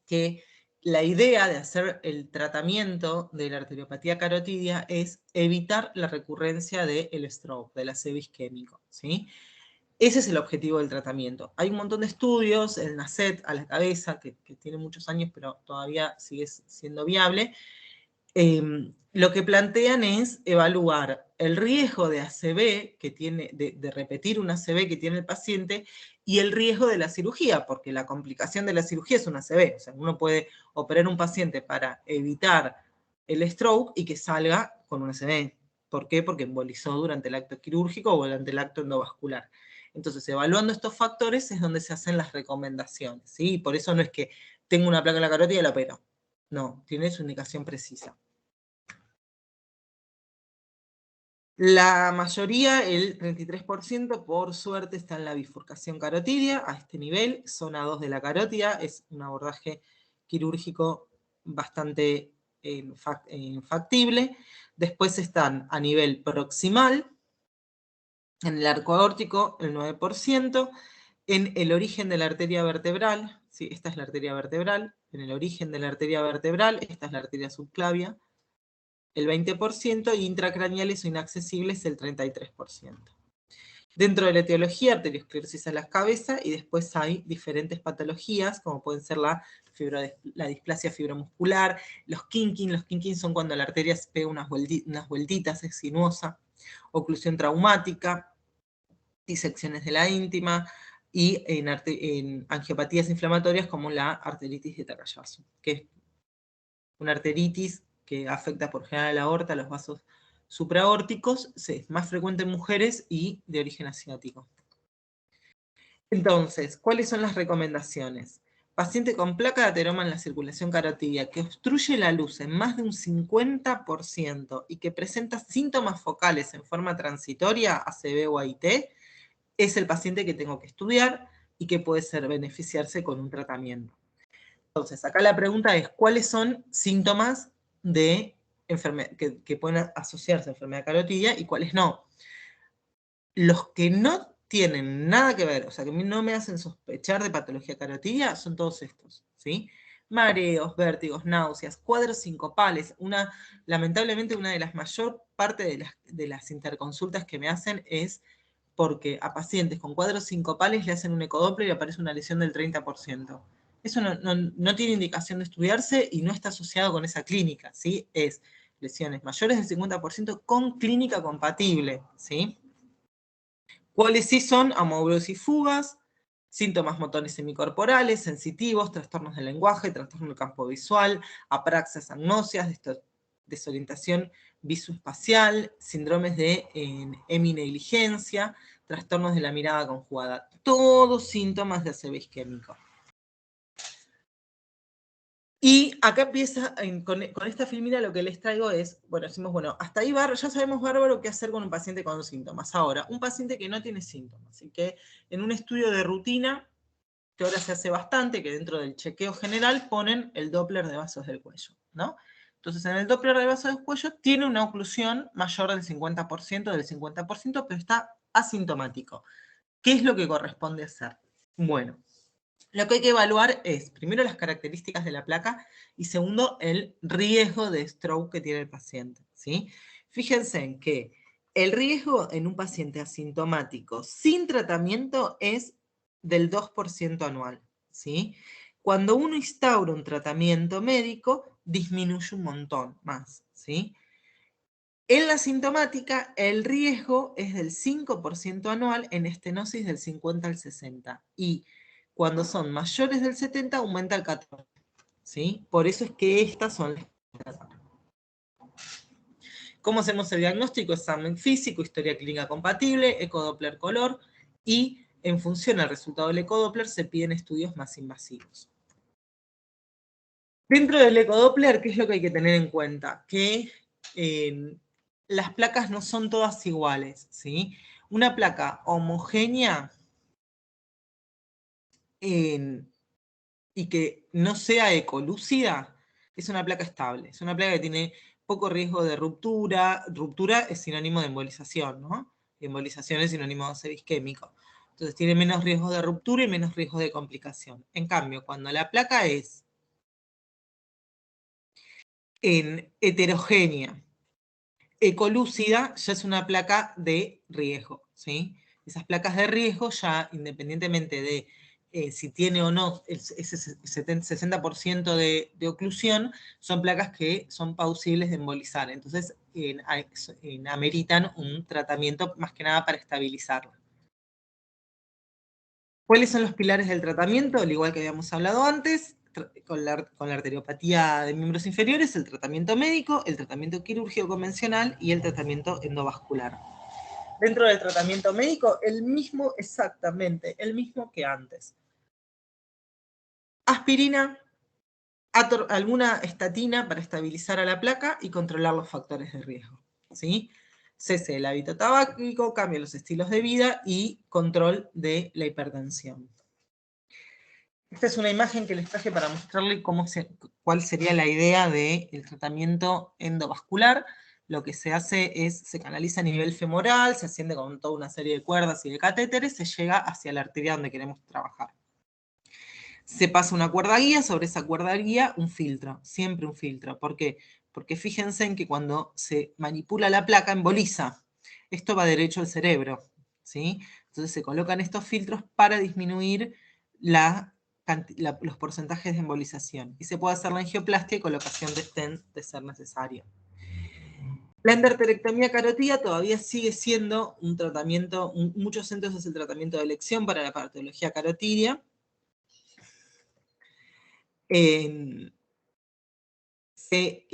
que la idea de hacer el tratamiento de la arteriopatía carotidia es evitar la recurrencia del stroke, del ACV isquémico, ¿sí? Ese es el objetivo del tratamiento. Hay un montón de estudios, el NACET a la cabeza, que tiene muchos años, pero todavía sigue siendo viable. Lo que plantean es evaluar el riesgo de ACV que tiene, de repetir un ACV que tiene el paciente y el riesgo de la cirugía, porque la complicación de la cirugía es un ACV. O sea, uno puede operar un paciente para evitar el stroke y que salga con un ACV. ¿Por qué? Porque embolizó durante el acto quirúrgico o durante el acto endovascular. Entonces, evaluando estos factores es donde se hacen las recomendaciones, ¿sí? Por eso no es que tengo una placa en la carótida y la opero. No, tiene su indicación precisa. La mayoría, el 33%, por suerte, está en la bifurcación carotidia, a este nivel, zona 2 de la carótida, es un abordaje quirúrgico bastante factible. Después están a nivel proximal, en el arco aórtico, el 9%, en el origen de la arteria vertebral, ¿sí? Esta es la arteria vertebral, en el origen de la arteria vertebral, esta es la arteria subclavia, el 20%, y intracraneales o inaccesibles el 33%. Dentro de la etiología, arteriosclerosis a la cabeza, y después hay diferentes patologías, como pueden ser la displasia fibromuscular, los kinking. Los kinking son cuando la arteria se pega unas vueltitas, es sinuosa, oclusión traumática, disecciones de la íntima, y en angiopatías inflamatorias como la arteritis de Takayasu, que es una arteritis que afecta por general a la aorta, los vasos supraórticos, es más frecuente en mujeres y de origen asiático. Entonces, ¿cuáles son las recomendaciones? Paciente con placa de ateroma en la circulación carotidia que obstruye la luz en más de un 50% y que presenta síntomas focales en forma transitoria, ACV o AIT, es el paciente que tengo que estudiar y que puede beneficiarse con un tratamiento. Entonces, acá la pregunta es, ¿cuáles son síntomas de que pueden asociarse a enfermedad carotidia y cuáles no? Los que no tienen nada que ver, o sea, que no me hacen sospechar de patología carotidia, son todos estos, ¿sí? Mareos, vértigos, náuseas, cuadros sincopales. Lamentablemente, una de las mayor parte de las interconsultas que me hacen es porque a pacientes con cuadros sincopales le hacen un ecodoppler y aparece una lesión del 30%. Eso no tiene indicación de estudiarse y no está asociado con esa clínica, ¿sí? Es lesiones mayores del 50% con clínica compatible, ¿sí? ¿Cuáles sí son? Amaurosis fugas, síntomas motores semicorporales, sensitivos, trastornos del lenguaje, trastorno del campo visual, apraxias, agnosias, desorientación visoespacial, síndromes de heminegligencia, trastornos de la mirada conjugada. Todos síntomas de ACV isquémico. Y acá empieza, con esta filmina lo que les traigo es, bueno, decimos, bueno, hasta ahí ya sabemos bárbaro qué hacer con un paciente con síntomas. Ahora, un paciente que no tiene síntomas, así que en un estudio de rutina, que ahora se hace bastante, que dentro del chequeo general ponen el Doppler de vasos del cuello, ¿no? Entonces, en el Doppler de vasos del cuello tiene una oclusión mayor del 50%, pero está asintomático. ¿Qué es lo que corresponde hacer? Bueno, lo que hay que evaluar es, primero, las características de la placa y segundo, el riesgo de stroke que tiene el paciente, ¿sí? Fíjense en que el riesgo en un paciente asintomático sin tratamiento es del 2% anual, ¿sí? Cuando uno instaura un tratamiento médico, disminuye un montón más, ¿sí? En la sintomática, el riesgo es del 5% anual en estenosis del 50 al 60%. Y cuando son mayores del 70 aumenta al 14, ¿sí? Por eso es que estas son las que tratan. ¿Cómo hacemos el diagnóstico? Examen físico, historia clínica compatible, ecodoppler color, y en función al resultado del ecodoppler se piden estudios más invasivos. Dentro del ecodoppler, ¿qué es lo que hay que tener en cuenta? Que las placas no son todas iguales, ¿sí? Una placa homogénea y que no sea ecolúcida es una placa estable, es una placa que tiene poco riesgo de ruptura. Ruptura es sinónimo de embolización, ¿no? Embolización es sinónimo de ser isquémico. Entonces tiene menos riesgo de ruptura y menos riesgo de complicación. En cambio, cuando la placa es heterogénea, ecolúcida, ya es una placa de riesgo, ¿sí? Esas placas de riesgo ya, independientemente de si tiene o no ese 60% de oclusión, son placas que son plausibles de embolizar. Entonces, ameritan un tratamiento más que nada para estabilizarla. ¿Cuáles son los pilares del tratamiento? Al igual que habíamos hablado antes, con la arteriopatía de miembros inferiores, el tratamiento médico, el tratamiento quirúrgico convencional y el tratamiento endovascular. Dentro del tratamiento médico, el mismo, exactamente, el mismo que antes. Aspirina, alguna estatina para estabilizar a la placa y controlar los factores de riesgo, ¿sí? Cese del hábito tabáquico, cambio de los estilos de vida y control de la hipertensión. Esta es una imagen que les traje para mostrarles cuál sería la idea del tratamiento endovascular. Lo que se hace es, se canaliza a nivel femoral, se asciende con toda una serie de cuerdas y de catéteres, se llega hacia la arteria donde queremos trabajar. Se pasa una cuerda guía, sobre esa cuerda guía un filtro, siempre un filtro. ¿Por qué? Porque fíjense en que cuando se manipula la placa emboliza. Esto va derecho al cerebro, ¿sí? Entonces se colocan estos filtros para disminuir los porcentajes de embolización. Y se puede hacer la angioplastia y colocación de stent de ser necesario. La endarterectomía carótida todavía sigue siendo un tratamiento, muchos centros es el tratamiento de elección para la patología carotidia. La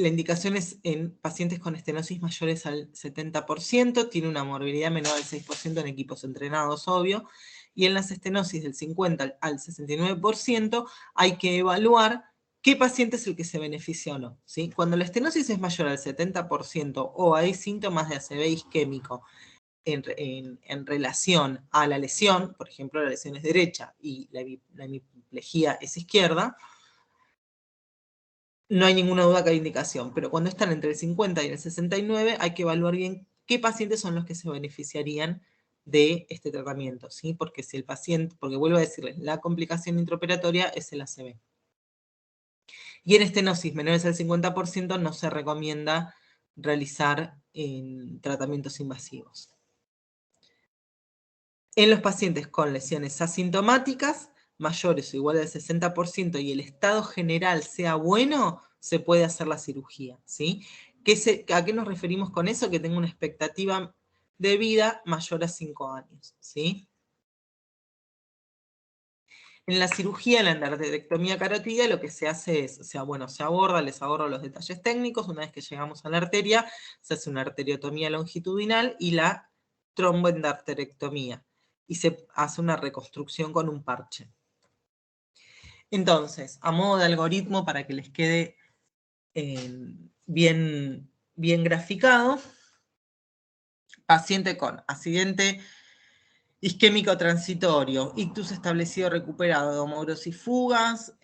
indicación es en pacientes con estenosis mayores al 70%, tiene una morbilidad menor al 6% en equipos entrenados, obvio, y en las estenosis del 50 al 69% hay que evaluar qué paciente es el que se beneficia o no, ¿sí? Cuando la estenosis es mayor al 70% o hay síntomas de ACV isquémico en relación a la lesión, por ejemplo, la lesión es derecha y la hemiplegia es izquierda, no hay ninguna duda que hay indicación, pero cuando están entre el 50 y el 69 hay que evaluar bien qué pacientes son los que se beneficiarían de este tratamiento, ¿sí? Porque si el paciente, porque vuelvo a decirles, la complicación intraoperatoria es el ACV. Y en estenosis menores al 50% no se recomienda realizar tratamientos invasivos. En los pacientes con lesiones asintomáticas, mayores o iguales al 60% y el estado general sea bueno, se puede hacer la cirugía, ¿sí? ¿A qué nos referimos con eso? Que tenga una expectativa de vida mayor a 5 años, ¿sí? En la cirugía, la endarterectomía carótida, lo que se hace es, les abordo los detalles técnicos, una vez que llegamos a la arteria, se hace una arteriotomía longitudinal y la tromboendarterectomía, y se hace una reconstrucción con un parche. Entonces, a modo de algoritmo, para que les quede bien graficado, paciente con accidente isquémico transitorio, ictus establecido recuperado, hemorrosis fugas,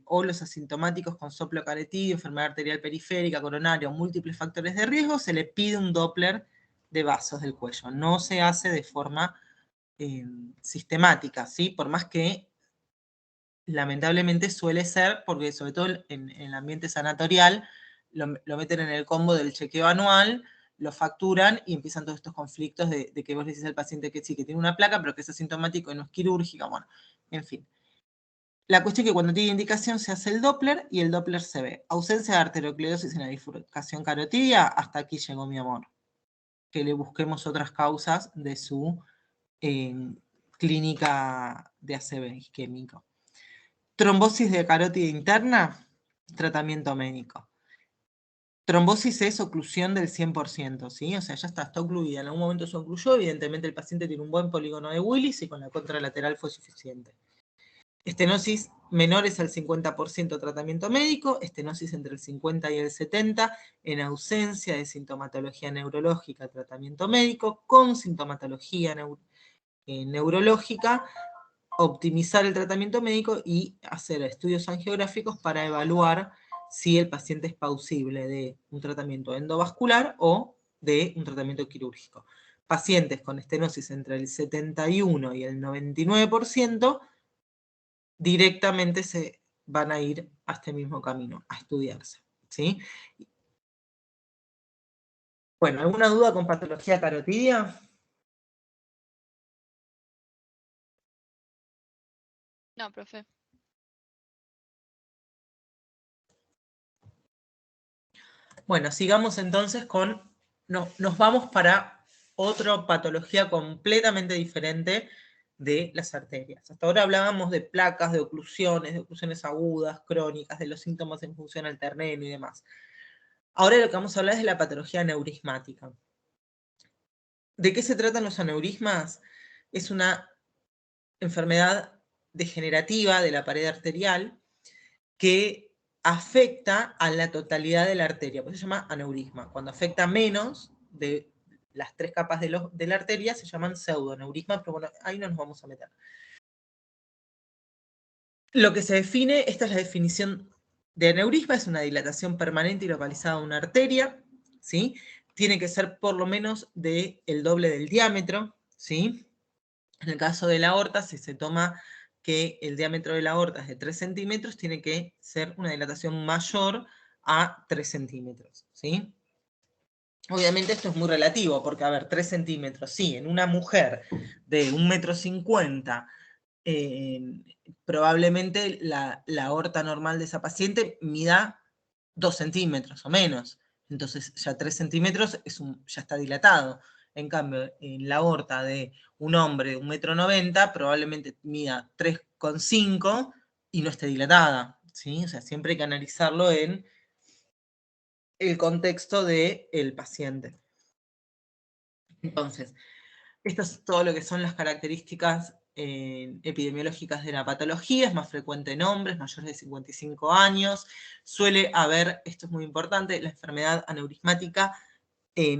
o los asintomáticos con soplo carotidio, enfermedad arterial periférica, coronaria o múltiples factores de riesgo, se le pide un Doppler de vasos del cuello. No se hace de forma sistemática, ¿sí? Por más que lamentablemente suele ser, porque sobre todo en el ambiente sanatorial, lo meten en el combo del chequeo anual, lo facturan y empiezan todos estos conflictos de que vos le decís al paciente que sí, que tiene una placa, pero que es asintomático y no es quirúrgica, bueno, en fin. La cuestión es que cuando tiene indicación se hace el Doppler y el Doppler se ve. Ausencia de arterioclerosis en la bifurcación carotidia, hasta aquí llegó mi amor. Que le busquemos otras causas de su clínica de ACV isquémico. Trombosis de carótida interna, tratamiento médico. Trombosis es oclusión del 100%, ¿sí? O sea, ya está ocluida. En algún momento se ocluyó, evidentemente el paciente tiene un buen polígono de Willis y con la contralateral fue suficiente. Estenosis menores al 50%, tratamiento médico. Estenosis entre el 50 y el 70, en ausencia de sintomatología neurológica, tratamiento médico. Con sintomatología neurológica, optimizar el tratamiento médico y hacer estudios angiográficos para evaluar si el paciente es plausible de un tratamiento endovascular o de un tratamiento quirúrgico. Pacientes con estenosis entre el 71 y el 99% directamente se van a ir a este mismo camino, a estudiarse, ¿sí? Bueno, ¿alguna duda con patología carotidia? No, profe. Bueno, sigamos entonces con... nos vamos para otra patología completamente diferente de las arterias. Hasta ahora hablábamos de placas, de oclusiones agudas, crónicas, de los síntomas en función al terreno y demás. Ahora lo que vamos a hablar es de la patología aneurismática. ¿De qué se tratan los aneurismas? Es una enfermedad degenerativa de la pared arterial que afecta a la totalidad de la arteria, por eso se llama aneurisma. Cuando afecta menos de las 3 capas de la arteria se llaman pseudoaneurisma, pero bueno, ahí no nos vamos a meter. Lo que se define, esta es la definición de aneurisma, es una dilatación permanente y localizada de una arteria, ¿sí? Tiene que ser por lo menos del doble del diámetro, ¿sí? En el caso de la aorta, si se toma que el diámetro de la aorta es de 3 centímetros, tiene que ser una dilatación mayor a 3 centímetros, ¿sí? Obviamente esto es muy relativo, porque, a ver, 3 centímetros, sí, en una mujer de 1,50 m, probablemente la aorta normal de esa paciente mida 2 centímetros o menos. Entonces ya 3 centímetros ya está dilatado. En cambio, en la aorta de un hombre de 1,90 m, probablemente mida 3,5 y no esté dilatada, ¿sí? O sea, siempre hay que analizarlo en el contexto del paciente. Entonces, esto es todo lo que son las características epidemiológicas de la patología. Es más frecuente en hombres mayores de 55 años. Suele haber, esto es muy importante, la enfermedad aneurismática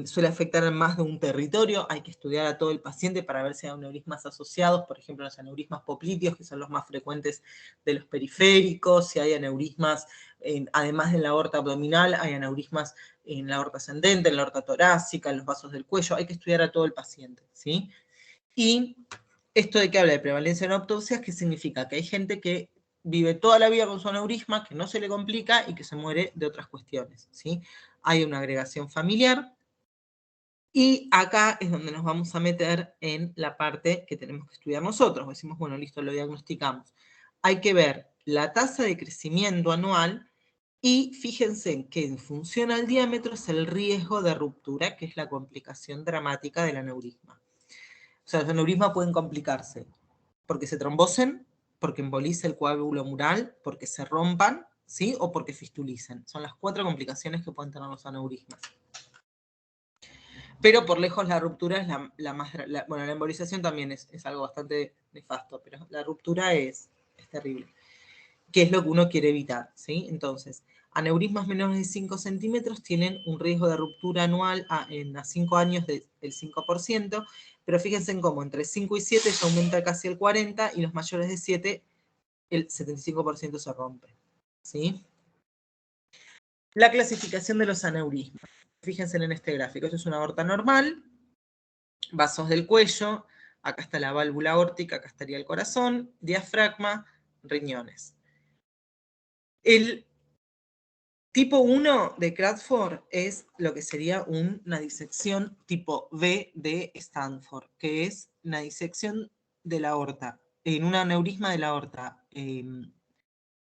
suele afectar a más de un territorio. Hay que estudiar a todo el paciente para ver si hay aneurismas asociados, por ejemplo, los aneurismas popliteos, que son los más frecuentes de los periféricos, si hay aneurismas, además de la aorta abdominal, hay aneurismas en la aorta ascendente, en la aorta torácica, en los vasos del cuello. Hay que estudiar a todo el paciente, ¿sí? Y esto de que habla de prevalencia en autopsias, ¿qué significa? Que hay gente que vive toda la vida con su aneurisma, que no se le complica y que se muere de otras cuestiones, ¿sí? Hay una agregación familiar. Y acá es donde nos vamos a meter en la parte que tenemos que estudiar nosotros. Decimos, bueno, listo, lo diagnosticamos. Hay que ver la tasa de crecimiento anual y fíjense que en función al diámetro es el riesgo de ruptura, que es la complicación dramática del aneurisma. O sea, los aneurismas pueden complicarse porque se trombosen, porque embolice el coágulo mural, porque se rompan, ¿sí? O porque fistulicen. Son las 4 complicaciones que pueden tener los aneurismas. Pero por lejos la ruptura es la más... bueno, la embolización también es algo bastante nefasto, pero la ruptura es terrible. ¿Qué es lo que uno quiere evitar? ¿Sí? Entonces, aneurismas menores de 5 centímetros tienen un riesgo de ruptura anual a 5 años del 5%, pero fíjense en cómo entre 5 y 7 ya aumenta casi el 40%, y los mayores de 7 el 75% se rompe. ¿Sí? La clasificación de los aneurismas. Fíjense en este gráfico. Esto es una aorta normal, vasos del cuello, acá está la válvula aórtica, acá estaría el corazón, diafragma, riñones. El tipo 1 de Crawford es lo que sería una disección tipo V de Stanford, que es una disección de la aorta, en un aneurisma de la aorta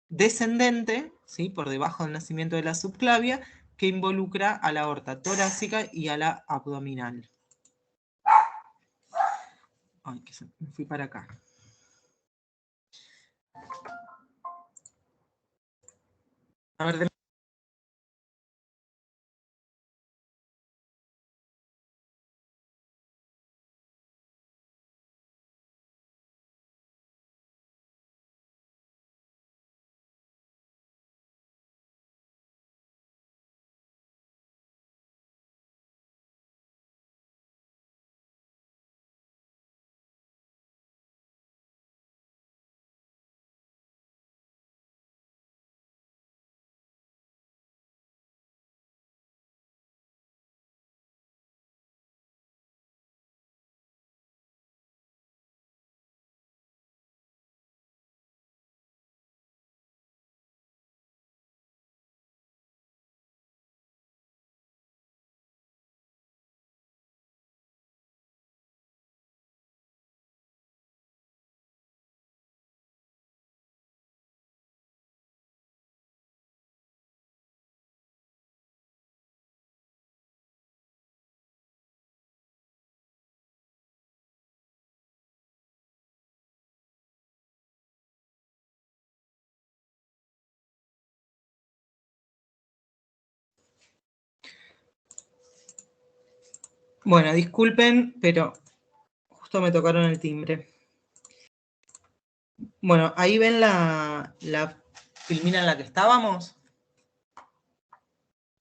descendente, ¿sí? Por debajo del nacimiento de la subclavia, que involucra a la aorta torácica y a la abdominal. Ay, que me fui para acá. A ver, bueno, disculpen, pero justo me tocaron el timbre. Bueno, ahí ven la filmina en la que estábamos.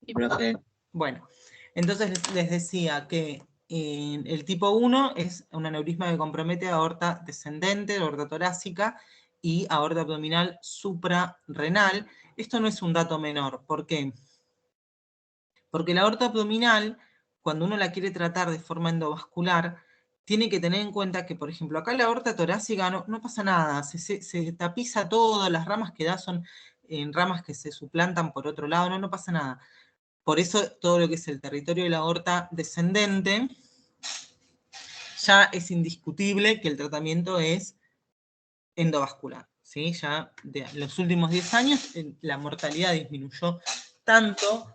Sí, profe. Bueno, entonces les decía que el tipo 1 es un aneurisma que compromete aorta descendente, aorta torácica y aorta abdominal suprarrenal. Esto no es un dato menor. ¿Por qué? Porque la aorta abdominal, cuando uno la quiere tratar de forma endovascular, tiene que tener en cuenta que, por ejemplo, acá la aorta torácica no pasa nada, se tapiza todo, las ramas que da son ramas que se suplantan por otro lado, no pasa nada. Por eso todo lo que es el territorio de la aorta descendente, ya es indiscutible que el tratamiento es endovascular. ¿Sí? Ya de los últimos 10 años la mortalidad disminuyó tanto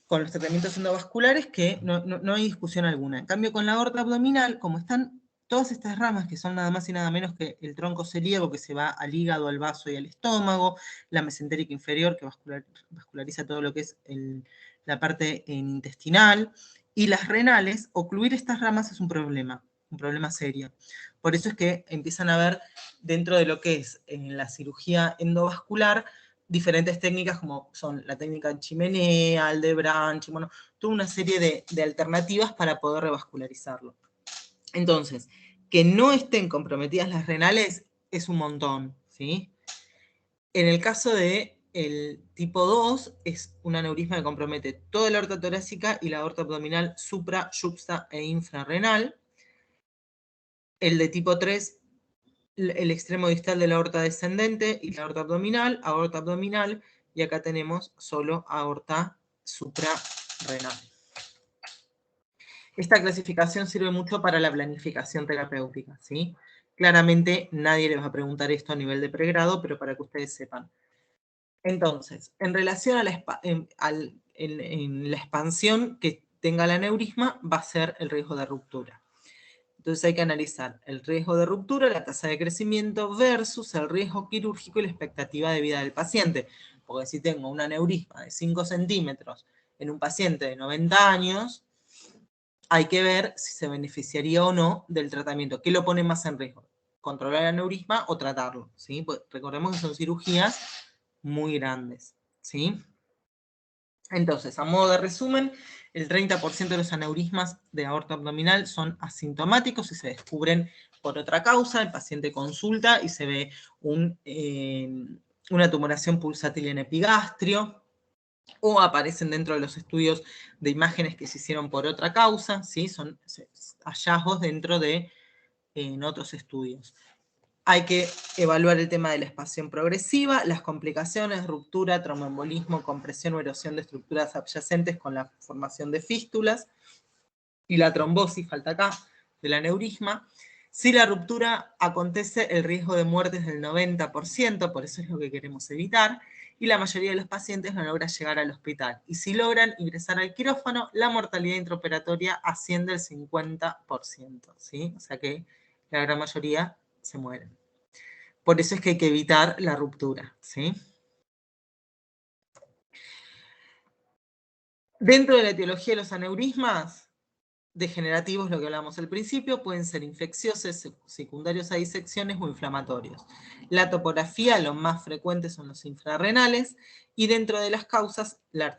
con los tratamientos endovasculares que no hay discusión alguna. En cambio, con la aorta abdominal, como están todas estas ramas, que son nada más y nada menos que el tronco celíaco, que se va al hígado, al vaso y al estómago, la mesentérica inferior, que vasculariza todo lo que es la parte intestinal, y las renales, ocluir estas ramas es un problema serio. Por eso es que empiezan a ver dentro de lo que es la cirugía endovascular, diferentes técnicas como son la técnica chimenea, Aldebranch, bueno, toda una serie de alternativas para poder revascularizarlo. Entonces, que no estén comprometidas las renales es un montón, ¿sí? En el caso de el tipo 2, es un aneurisma que compromete toda la aorta torácica y la aorta abdominal supra, yuxta e infrarrenal. El de tipo 3, el extremo distal de la aorta descendente y la aorta abdominal, y acá tenemos solo aorta suprarrenal. Esta clasificación sirve mucho para la planificación terapéutica, ¿sí? Claramente nadie les va a preguntar esto a nivel de pregrado, pero para que ustedes sepan. Entonces, en relación a en la expansión que tenga el aneurisma, va a ser el riesgo de ruptura. Entonces hay que analizar el riesgo de ruptura, la tasa de crecimiento versus el riesgo quirúrgico y la expectativa de vida del paciente. Porque si tengo un aneurisma de 5 centímetros en un paciente de 90 años, hay que ver si se beneficiaría o no del tratamiento. ¿Qué lo pone más en riesgo? ¿Controlar el aneurisma o tratarlo? ¿Sí? Pues recordemos que son cirugías muy grandes. ¿Sí? Entonces, a modo de resumen, el 30% de los aneurismas de aorta abdominal son asintomáticos y se descubren por otra causa. El paciente consulta y se ve una tumoración pulsátil en epigastrio, o aparecen dentro de los estudios de imágenes que se hicieron por otra causa, ¿sí? Son hallazgos dentro de en otros estudios. Hay que evaluar el tema de la expansión progresiva, las complicaciones, ruptura, tromboembolismo, compresión o erosión de estructuras adyacentes con la formación de fístulas, y la trombosis, falta acá, del aneurisma. Si la ruptura acontece, el riesgo de muerte es del 90%, por eso es lo que queremos evitar, y la mayoría de los pacientes no logra llegar al hospital. Y si logran ingresar al quirófano, la mortalidad intraoperatoria asciende al 50%, ¿sí? O sea que la gran mayoría se mueren. Por eso es que hay que evitar la ruptura, ¿sí? Dentro de la etiología de los aneurismas degenerativos, lo que hablamos al principio, pueden ser infecciosos, secundarios a disecciones o inflamatorios. La topografía, lo más frecuente son los infrarrenales, y dentro de las causas, la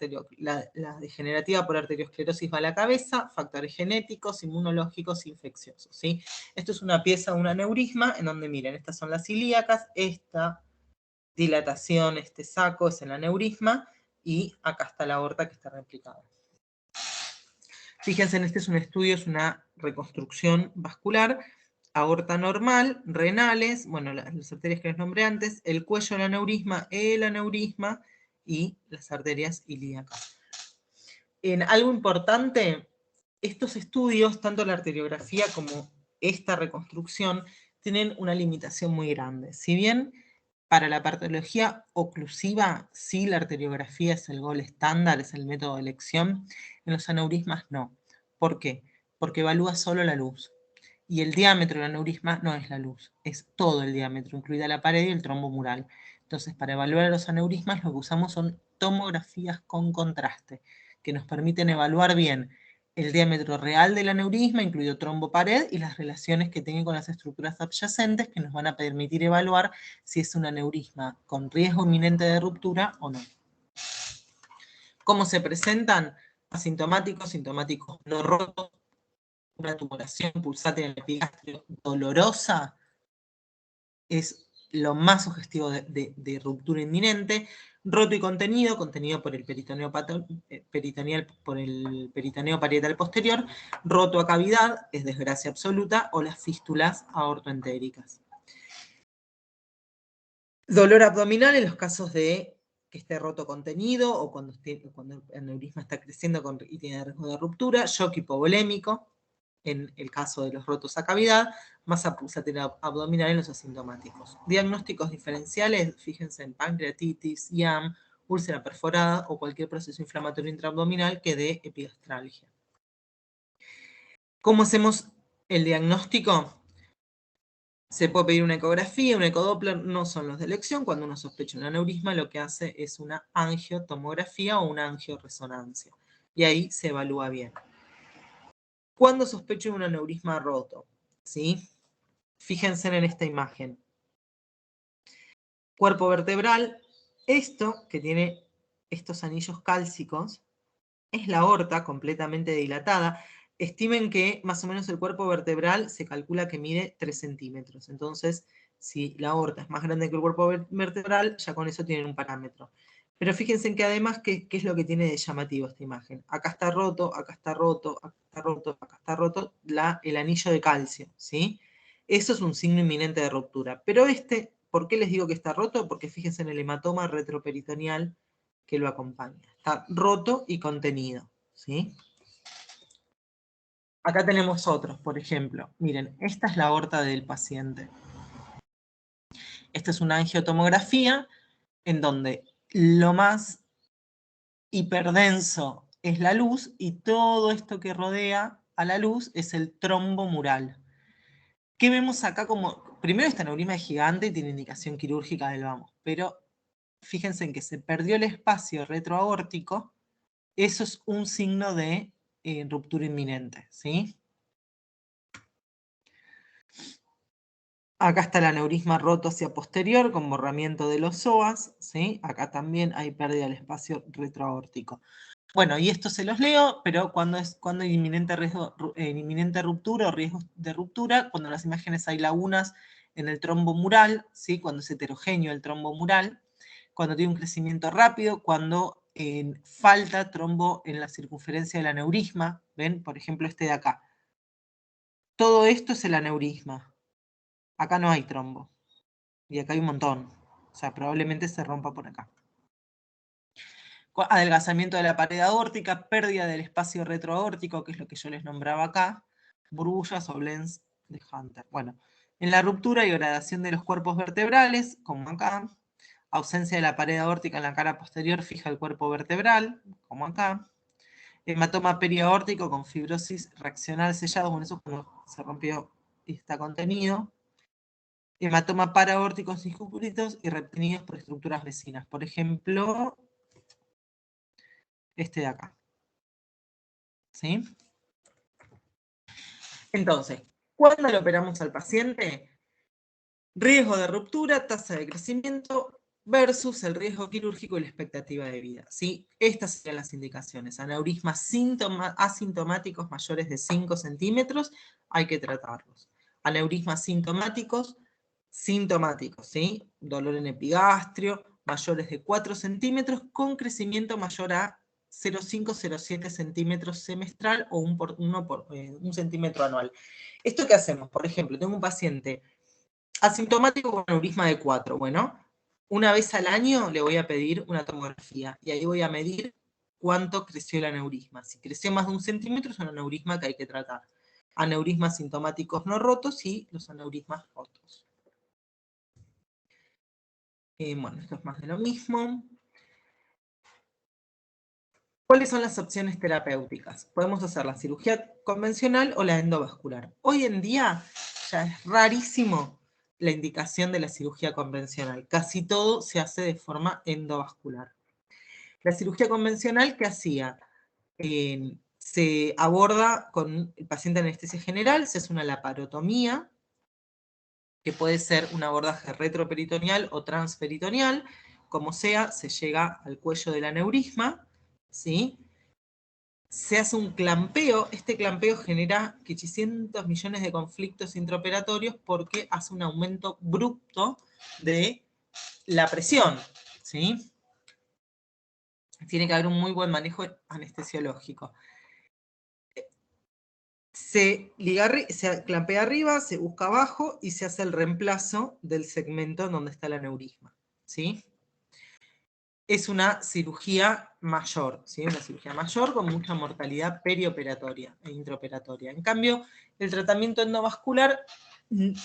degenerativa por arteriosclerosis va a la cabeza, factores genéticos, inmunológicos, infecciosos, ¿sí? Esto es una pieza de un aneurisma, en donde, miren, estas son las ilíacas, esta dilatación, este saco es el aneurisma, y acá está la aorta que está replicada. Fíjense, este es un estudio, es una reconstrucción vascular, aorta normal, renales, bueno, las arterias que les nombré antes, el cuello, el aneurisma y las arterias ilíacas. En algo importante, estos estudios, tanto la arteriografía como esta reconstrucción, tienen una limitación muy grande. Si bien para la patología oclusiva, sí, la arteriografía es el gol estándar, es el método de elección. En los aneurismas no. ¿Por qué? Porque evalúa solo la luz. Y el diámetro del aneurisma no es la luz, es todo el diámetro, incluida la pared y el trombo mural. Entonces, para evaluar los aneurismas, lo que usamos son tomografías con contraste, que nos permiten evaluar bien el diámetro real del aneurisma, incluido trombo pared, y las relaciones que tiene con las estructuras adyacentes, que nos van a permitir evaluar si es un aneurisma con riesgo inminente de ruptura o no. ¿Cómo se presentan? Asintomáticos, sintomáticos no rotos, una tumoración pulsátil en el epigastrio dolorosa, es lo más sugestivo de ruptura inminente. Roto y contenido por el peritoneo parietal posterior, roto a cavidad, es desgracia absoluta, o las fístulas aortoentéricas. Dolor abdominal en los casos de que esté roto contenido o cuando el aneurisma está creciendo y tiene riesgo de ruptura, shock hipovolémico en el caso de los rotos a cavidad, masa pulsátil abdominal en los asintomáticos. Diagnósticos diferenciales, fíjense en pancreatitis, IAM, úlcera perforada o cualquier proceso inflamatorio intraabdominal que dé epigastralgia. ¿Cómo hacemos el diagnóstico? Se puede pedir una ecografía, un ecodoppler, no son los de elección. Cuando uno sospecha un aneurisma, lo que hace es una angiotomografía o una angioresonancia. Y ahí se evalúa bien. ¿Cuándo sospecho de un aneurisma roto? ¿Sí? Fíjense en esta imagen. Cuerpo vertebral, esto que tiene estos anillos cálcicos, es la aorta completamente dilatada. Estimen que más o menos el cuerpo vertebral se calcula que mide 3 centímetros. Entonces, si la aorta es más grande que el cuerpo vertebral, ya con eso tienen un parámetro. Pero fíjense en que además, ¿qué es lo que tiene de llamativo esta imagen? Acá está roto, acá está roto, acá está roto, acá está roto el anillo de calcio, ¿sí? Eso es un signo inminente de ruptura. Pero ¿por qué les digo que está roto? Porque fíjense en el hematoma retroperitoneal que lo acompaña. Está roto y contenido, ¿sí? Acá tenemos otros, por ejemplo. Miren, esta es la aorta del paciente. Esta es una angiotomografía en donde lo más hiperdenso es la luz y todo esto que rodea a la luz es el trombo mural. ¿Qué vemos acá como? Primero, este aneurisma es gigante y tiene indicación quirúrgica del vamos, pero fíjense en que se perdió el espacio retroaórtico. Eso es un signo de ruptura inminente, ¿sí? Acá está el aneurisma roto hacia posterior con borramiento de los psoas, ¿sí? Acá también hay pérdida del espacio retroaórtico. Bueno, y esto se los leo, pero cuando hay inminente ruptura o riesgo de ruptura, cuando en las imágenes hay lagunas en el trombo mural, ¿sí? Cuando es heterogéneo el trombo mural, cuando tiene un crecimiento rápido, cuando falta trombo en la circunferencia del aneurisma, ¿ven? Por ejemplo, este de acá. Todo esto es el aneurisma. Acá no hay trombo. Y acá hay un montón. O sea, probablemente se rompa por acá. Adelgazamiento de la pared aórtica, pérdida del espacio retroaórtico, que es lo que yo les nombraba acá, burbujas o blends de Hunter. Bueno, en la ruptura y gradación de los cuerpos vertebrales, como acá, ausencia de la pared aórtica en la cara posterior fija el cuerpo vertebral, como acá, hematoma periaórtico con fibrosis reaccional sellado, bueno, eso cuando se rompió está contenido. Hematoma paraórtico sin circuitos y retenidos por estructuras vecinas. Por ejemplo, este de acá. ¿Sí? Entonces, ¿cuándo le operamos al paciente? Riesgo de ruptura, tasa de crecimiento versus el riesgo quirúrgico y la expectativa de vida. ¿Sí? Estas serían las indicaciones. Aneurismas asintomáticos mayores de 5 centímetros, hay que tratarlos. Aneurismas sintomáticos, ¿sí? Dolor en epigastrio, mayores de 4 centímetros, con crecimiento mayor a 0,5-0,7 centímetros semestral o 1 centímetro anual. ¿Esto qué hacemos? Por ejemplo, tengo un paciente asintomático con aneurisma de 4. Bueno, una vez al año le voy a pedir una tomografía y ahí voy a medir cuánto creció el aneurisma. Si creció más de 1 centímetro es un aneurisma que hay que tratar. Aneurismas sintomáticos no rotos y los aneurismas rotos. Bueno, esto es más de lo mismo. ¿Cuáles son las opciones terapéuticas? Podemos hacer la cirugía convencional o la endovascular. Hoy en día ya es rarísimo la indicación de la cirugía convencional. Casi todo se hace de forma endovascular. La cirugía convencional, ¿qué hacía? Se aborda con el paciente en anestesia general, se hace una laparotomía, que puede ser un abordaje retroperitoneal o transperitoneal, como sea, se llega al cuello del aneurisma, ¿sí? Se hace un clampeo, este clampeo genera 800 millones de conflictos intraoperatorios porque hace un aumento abrupto de la presión, ¿sí? Tiene que haber un muy buen manejo anestesiológico. Se clampea arriba, se busca abajo y se hace el reemplazo del segmento donde está el aneurisma, ¿sí? Es una cirugía mayor, ¿sí? Una cirugía mayor con mucha mortalidad perioperatoria e intraoperatoria. En cambio, el tratamiento endovascular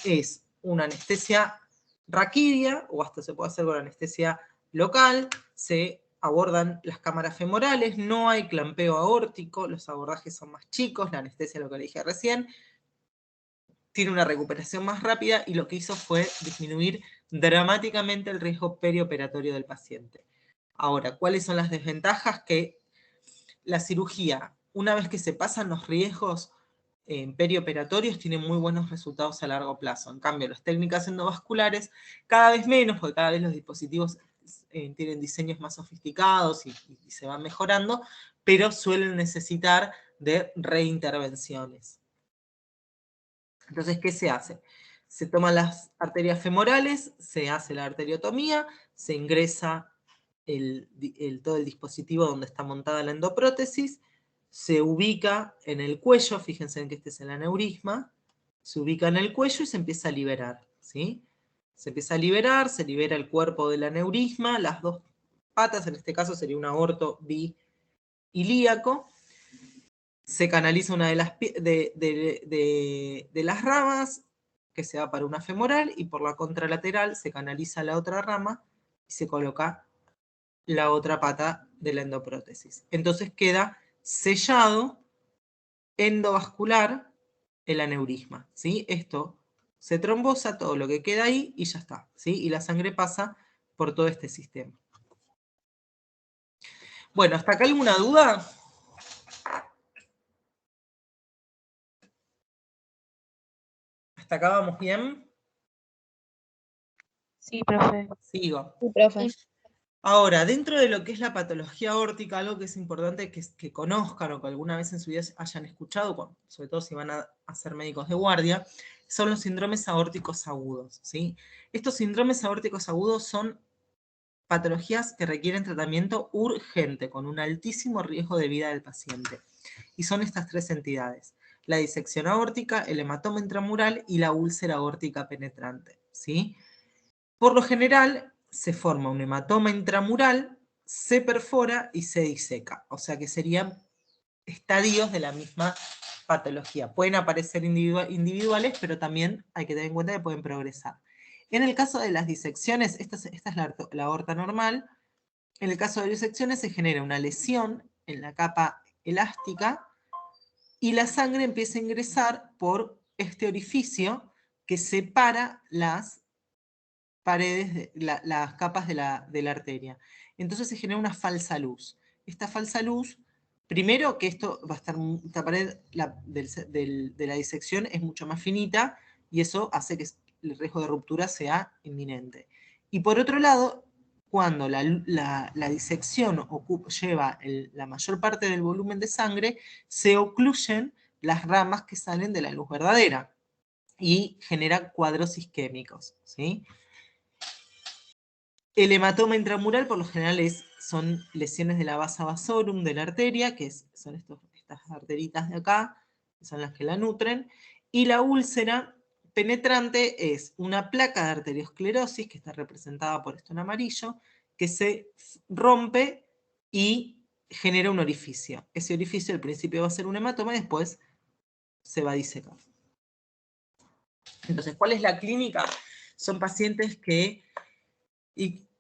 es una anestesia raquídea, o hasta se puede hacer con anestesia local, se abordan las cámaras femorales, no hay clampeo aórtico, los abordajes son más chicos, la anestesia, lo que le dije recién, tiene una recuperación más rápida y lo que hizo fue disminuir dramáticamente el riesgo perioperatorio del paciente. Ahora, ¿cuáles son las desventajas? Que la cirugía, una vez que se pasan los riesgos perioperatorios, tiene muy buenos resultados a largo plazo. En cambio, las técnicas endovasculares, cada vez menos, porque cada vez los dispositivos tienen diseños más sofisticados y se van mejorando, pero suelen necesitar de reintervenciones. Entonces, ¿qué se hace? Se toman las arterias femorales, se hace la arteriotomía, se ingresa todo el dispositivo donde está montada la endoprótesis, se ubica en el cuello, fíjense en que este es el aneurisma, se ubica en el cuello y se empieza a liberar, ¿sí? Se empieza a liberar, se libera el cuerpo del aneurisma, las dos patas, en este caso sería un aorto biilíaco, se canaliza una de las ramas, que se va para una femoral, y por la contralateral se canaliza la otra rama y se coloca la otra pata de la endoprótesis. Entonces queda sellado endovascular el aneurisma, ¿sí? Esto se trombosa, todo lo que queda ahí, y ya está, ¿sí? Y la sangre pasa por todo este sistema. Bueno, ¿hasta acá alguna duda? ¿Hasta acá vamos bien? Sí, profe. Sigo. Sí, profe. Ahora, dentro de lo que es la patología aórtica, algo que es importante que conozcan o que alguna vez en su vida hayan escuchado, sobre todo si van a ser médicos de guardia, son los síndromes aórticos agudos, ¿sí? Estos síndromes aórticos agudos son patologías que requieren tratamiento urgente, con un altísimo riesgo de vida del paciente. Y son estas tres entidades: la disección aórtica, el hematoma intramural y la úlcera aórtica penetrante, ¿sí? Por lo general, se forma un hematoma intramural, se perfora y se diseca. O sea que serían estadios de la misma patología. Pueden aparecer individuales, pero también hay que tener en cuenta que pueden progresar. En el caso de las disecciones, esta es la aorta normal. En el caso de disecciones se genera una lesión en la capa elástica y la sangre empieza a ingresar por este orificio que separa las paredes, las capas de la arteria. Entonces se genera una falsa luz. Esta falsa luz, primero que esto va a estar, esta pared de la disección es mucho más finita y eso hace que el riesgo de ruptura sea inminente. Y por otro lado, cuando la disección lleva la mayor parte del volumen de sangre, se ocluyen las ramas que salen de la luz verdadera y genera cuadros isquémicos, ¿sí? El hematoma intramural por lo general son lesiones de la vasa vasorum de la arteria, que son estas arteritas de acá, que son las que la nutren, y la úlcera penetrante es una placa de arteriosclerosis, que está representada por esto en amarillo, que se rompe y genera un orificio. Ese orificio al principio va a ser un hematoma y después se va a disecar. Entonces, ¿cuál es la clínica? Son pacientes que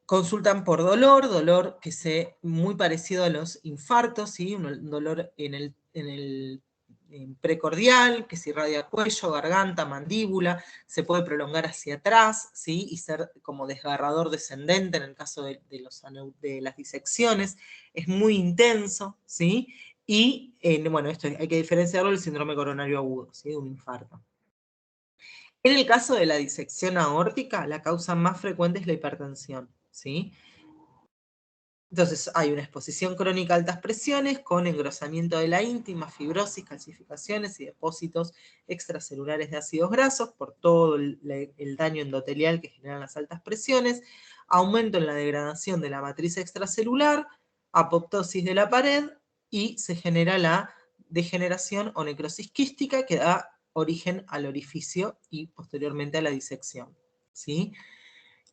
consultan por dolor que es muy parecido a los infartos, ¿sí? Un dolor en el precordial, que se irradia cuello, garganta, mandíbula, se puede prolongar hacia atrás, ¿sí? Y ser como desgarrador descendente en el caso de las disecciones, es muy intenso, ¿sí? Y, bueno, esto hay que diferenciarlo del síndrome coronario agudo, ¿sí? De un infarto. En el caso de la disección aórtica, la causa más frecuente es la hipertensión, ¿sí? Entonces hay una exposición crónica a altas presiones con engrosamiento de la íntima, fibrosis, calcificaciones y depósitos extracelulares de ácidos grasos por todo el daño endotelial que generan las altas presiones, aumento en la degradación de la matriz extracelular, apoptosis de la pared y se genera la degeneración o necrosis quística que da origen al orificio y posteriormente a la disección, ¿sí?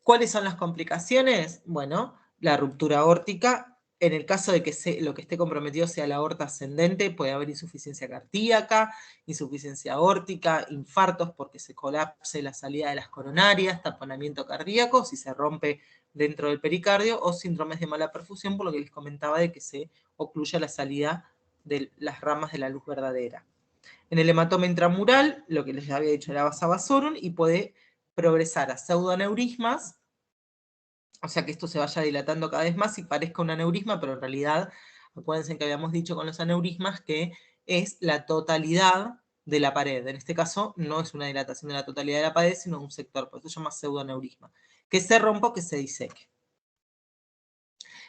¿Cuáles son las complicaciones? Bueno, la ruptura aórtica, en el caso de que lo que esté comprometido sea la aorta ascendente, puede haber insuficiencia cardíaca, insuficiencia aórtica, infartos porque se colapse la salida de las coronarias, taponamiento cardíaco, si se rompe dentro del pericardio, o síndromes de mala perfusión, por lo que les comentaba de que se ocluya la salida de las ramas de la luz verdadera. En el hematoma intramural, lo que les había dicho, la vasa vasorum, y puede progresar a pseudoaneurismas, o sea que esto se vaya dilatando cada vez más y parezca un aneurisma, pero en realidad, acuérdense que habíamos dicho con los aneurismas que es la totalidad de la pared. En este caso no es una dilatación de la totalidad de la pared, sino un sector, por eso se llama pseudoaneurisma. Que se rompa o que se diseque.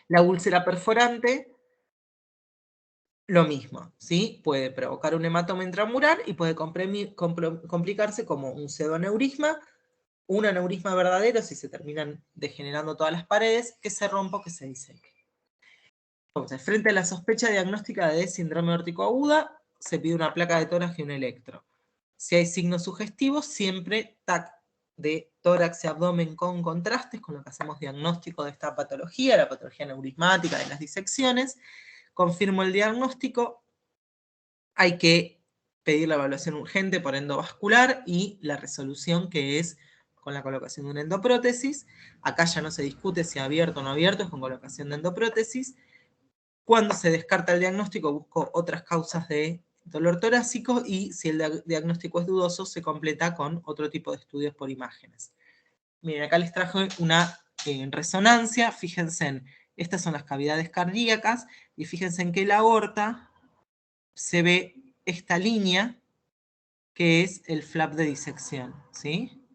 La úlcera perforante, lo mismo, ¿sí? Puede provocar un hematoma intramural y puede complicarse como un pseudoaneurisma, un aneurisma verdadero si se terminan degenerando todas las paredes, que se rompa o que se diseque. Entonces, frente a la sospecha diagnóstica de síndrome aórtico aguda, se pide una placa de tórax y un electro. Si hay signos sugestivos, siempre TAC de tórax y abdomen con contrastes, con lo que hacemos diagnóstico de esta patología, la patología neurismática de las disecciones. Confirmo el diagnóstico, hay que pedir la evaluación urgente por endovascular y la resolución que es con la colocación de una endoprótesis. Acá ya no se discute si abierto o no abierto, es con colocación de endoprótesis. Cuando se descarta el diagnóstico, busco otras causas de dolor torácico y si el diagnóstico es dudoso, se completa con otro tipo de estudios por imágenes. Miren, acá les traje una resonancia, fíjense estas son las cavidades cardíacas y fíjense en que la aorta se ve esta línea que es el flap de disección, ¿sí?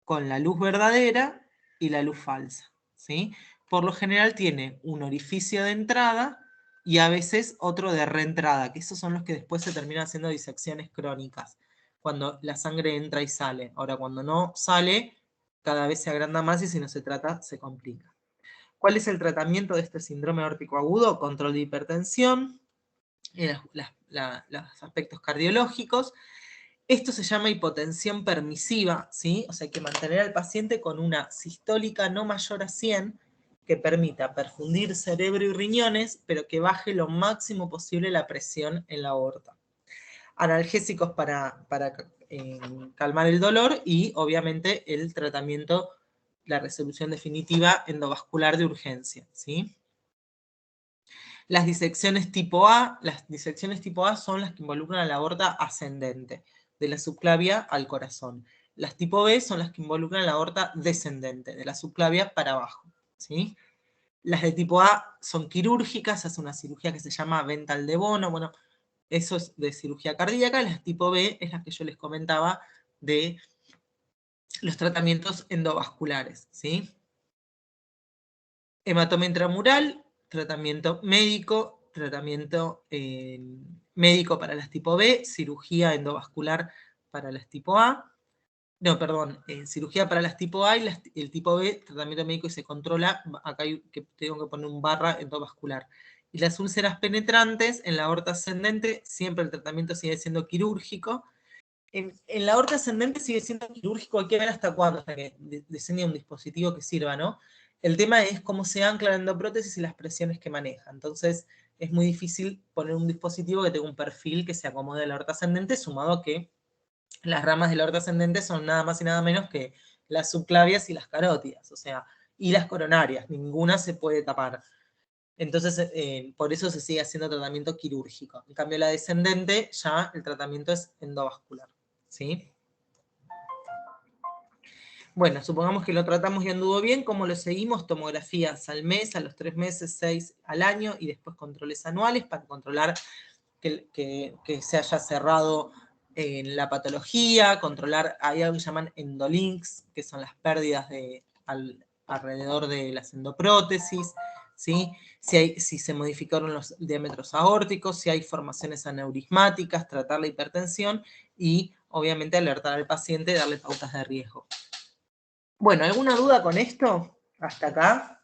Con la luz verdadera y la luz falsa, ¿sí? Por lo general tiene un orificio de entrada y a veces otro de reentrada, que esos son los que después se terminan haciendo disecciones crónicas, cuando la sangre entra y sale. Ahora, cuando no sale, cada vez se agranda más y si no se trata, se complica. ¿Cuál es el tratamiento de este síndrome aórtico agudo? Control de hipertensión, los aspectos cardiológicos. Esto se llama hipotensión permisiva, ¿sí? O sea, hay que mantener al paciente con una sistólica no mayor a 100, que permita perfundir cerebro y riñones, pero que baje lo máximo posible la presión en la aorta. Analgésicos para calmar el dolor y, obviamente, el tratamiento, la resolución definitiva endovascular de urgencia, ¿sí? Las disecciones tipo A son las que involucran a la aorta ascendente, de la subclavia al corazón. Las tipo B son las que involucran a la aorta descendente, de la subclavia para abajo, ¿sí? Las de tipo A son quirúrgicas, hace una cirugía que se llama ventral de Bono, bueno, eso es de cirugía cardíaca. Las tipo B es las que yo les comentaba de los tratamientos endovasculares, ¿sí? Hematoma intramural, tratamiento médico, médico para las tipo B, cirugía endovascular para las tipo A. No, perdón, cirugía para las tipo A y el tipo B, tratamiento médico y se controla. Acá tengo que poner un barra endovascular. Y las úlceras penetrantes en la aorta ascendente, siempre el tratamiento sigue siendo quirúrgico. En la aorta ascendente sigue siendo quirúrgico, hay que ver hasta cuándo, hasta que diseñe un dispositivo que sirva, ¿no? El tema es cómo se ancla la endoprótesis y las presiones que maneja. Entonces, es muy difícil poner un dispositivo que tenga un perfil que se acomode a la aorta ascendente, sumado a que las ramas de la aorta ascendente son nada más y nada menos que las subclavias y las carótidas, o sea, y las coronarias, ninguna se puede tapar. Entonces, por eso se sigue haciendo tratamiento quirúrgico. En cambio, la descendente, ya el tratamiento es endovascular, ¿sí? Bueno, supongamos que lo tratamos y anduvo bien, ¿cómo lo seguimos? Tomografías al mes, a los 3 meses, 6 al año, y después controles anuales para controlar que se haya cerrado en la patología, controlar, hay algo que llaman endolinks, que son las pérdidas alrededor de las endoprótesis, ¿sí? Si se modificaron los diámetros aórticos, si hay formaciones aneurismáticas, tratar la hipertensión y obviamente alertar al paciente, darle pautas de riesgo. Bueno, ¿alguna duda con esto? ¿Hasta acá?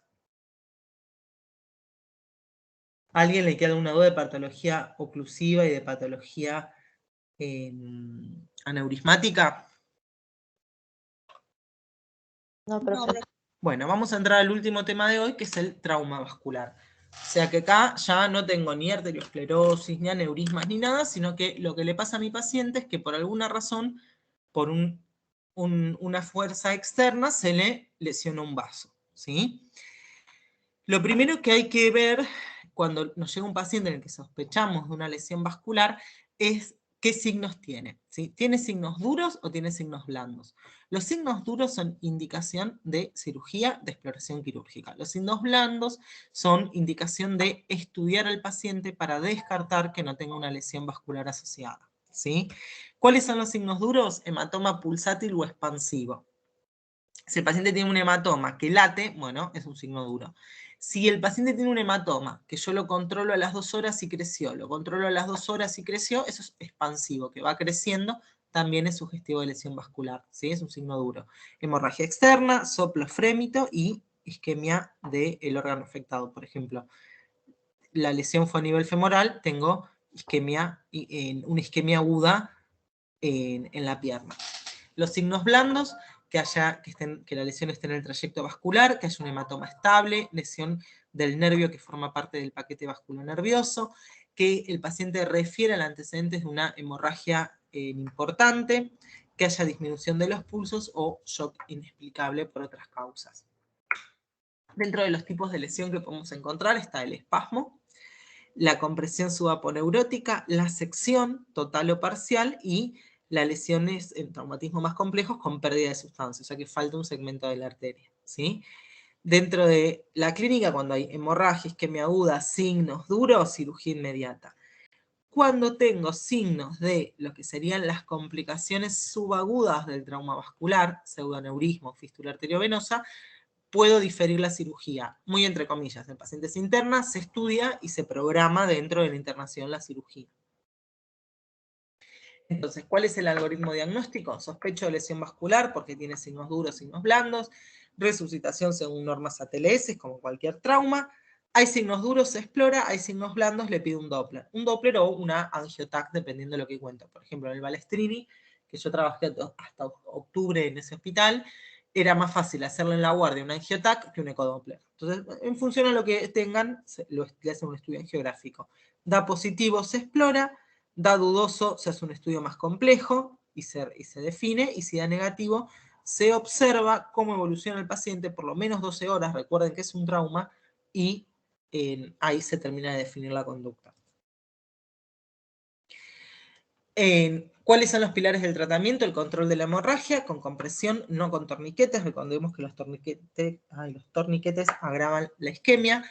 ¿A alguien le queda alguna duda de patología oclusiva y de patología aneurismática? No, profe. Bueno, vamos a entrar al último tema de hoy, que es el trauma vascular. O sea que acá ya no tengo ni arteriosclerosis, ni aneurismas, ni nada, sino que lo que le pasa a mi paciente es que por alguna razón, por una fuerza externa, se le lesiona un vaso, ¿sí? Lo primero que hay que ver cuando nos llega un paciente en el que sospechamos de una lesión vascular es qué signos tiene, ¿sí? ¿Tiene signos duros o tiene signos blandos? Los signos duros son indicación de cirugía, de exploración quirúrgica. Los signos blandos son indicación de estudiar al paciente para descartar que no tenga una lesión vascular asociada, ¿sí? ¿Cuáles son los signos duros? Hematoma pulsátil o expansivo. Si el paciente tiene un hematoma que late, bueno, es un signo duro. Si el paciente tiene un hematoma, que yo lo controlo a las 2 horas y creció, lo controlo a las 2 horas y creció, eso es expansivo, que va creciendo, también es sugestivo de lesión vascular, ¿sí? Es un signo duro. Hemorragia externa, soplo frémito y isquemia del órgano afectado. Por ejemplo, la lesión fue a nivel femoral, tengo isquemia, una isquemia aguda en la pierna. Los signos blandos, que la lesión esté en el trayecto vascular, que haya un hematoma estable, lesión del nervio que forma parte del paquete vasculonervioso, que el paciente refiera al antecedentes de una hemorragia importante, que haya disminución de los pulsos o shock inexplicable por otras causas. Dentro de los tipos de lesión que podemos encontrar está el espasmo, la compresión subaponeurótica, la sección total o parcial y la lesión es en traumatismos más complejos con pérdida de sustancia, o sea que falta un segmento de la arteria, ¿sí? Dentro de la clínica, cuando hay hemorragia, isquemia aguda, signos duros, cirugía inmediata. Cuando tengo signos de lo que serían las complicaciones subagudas del trauma vascular, pseudoaneurismo, fístula arteriovenosa, puedo diferir la cirugía, muy entre comillas. El paciente se interna, se estudia y se programa dentro de la internación la cirugía. Entonces, ¿cuál es el algoritmo diagnóstico? Sospecho de lesión vascular porque tiene signos duros, signos blandos, resucitación según normas ATLS, como cualquier trauma. Hay signos duros, se explora, hay signos blandos, le pido un Doppler. Un Doppler o una angiotac, dependiendo de lo que cuento. Por ejemplo, en el Balestrini, que yo trabajé hasta octubre en ese hospital, era más fácil hacerle en la guardia un angiotac que un ecodoppler. Entonces, en función a lo que tengan, le hacen un estudio angiográfico. Da positivo, se explora. Da dudoso, se hace un estudio más complejo y se define, y si da negativo, se observa cómo evoluciona el paciente por lo menos 12 horas, recuerden que es un trauma, y ahí se termina de definir la conducta. ¿Cuáles son los pilares del tratamiento? El control de la hemorragia con compresión, no con torniquetes. Recordemos que los torniquetes agravan la isquemia.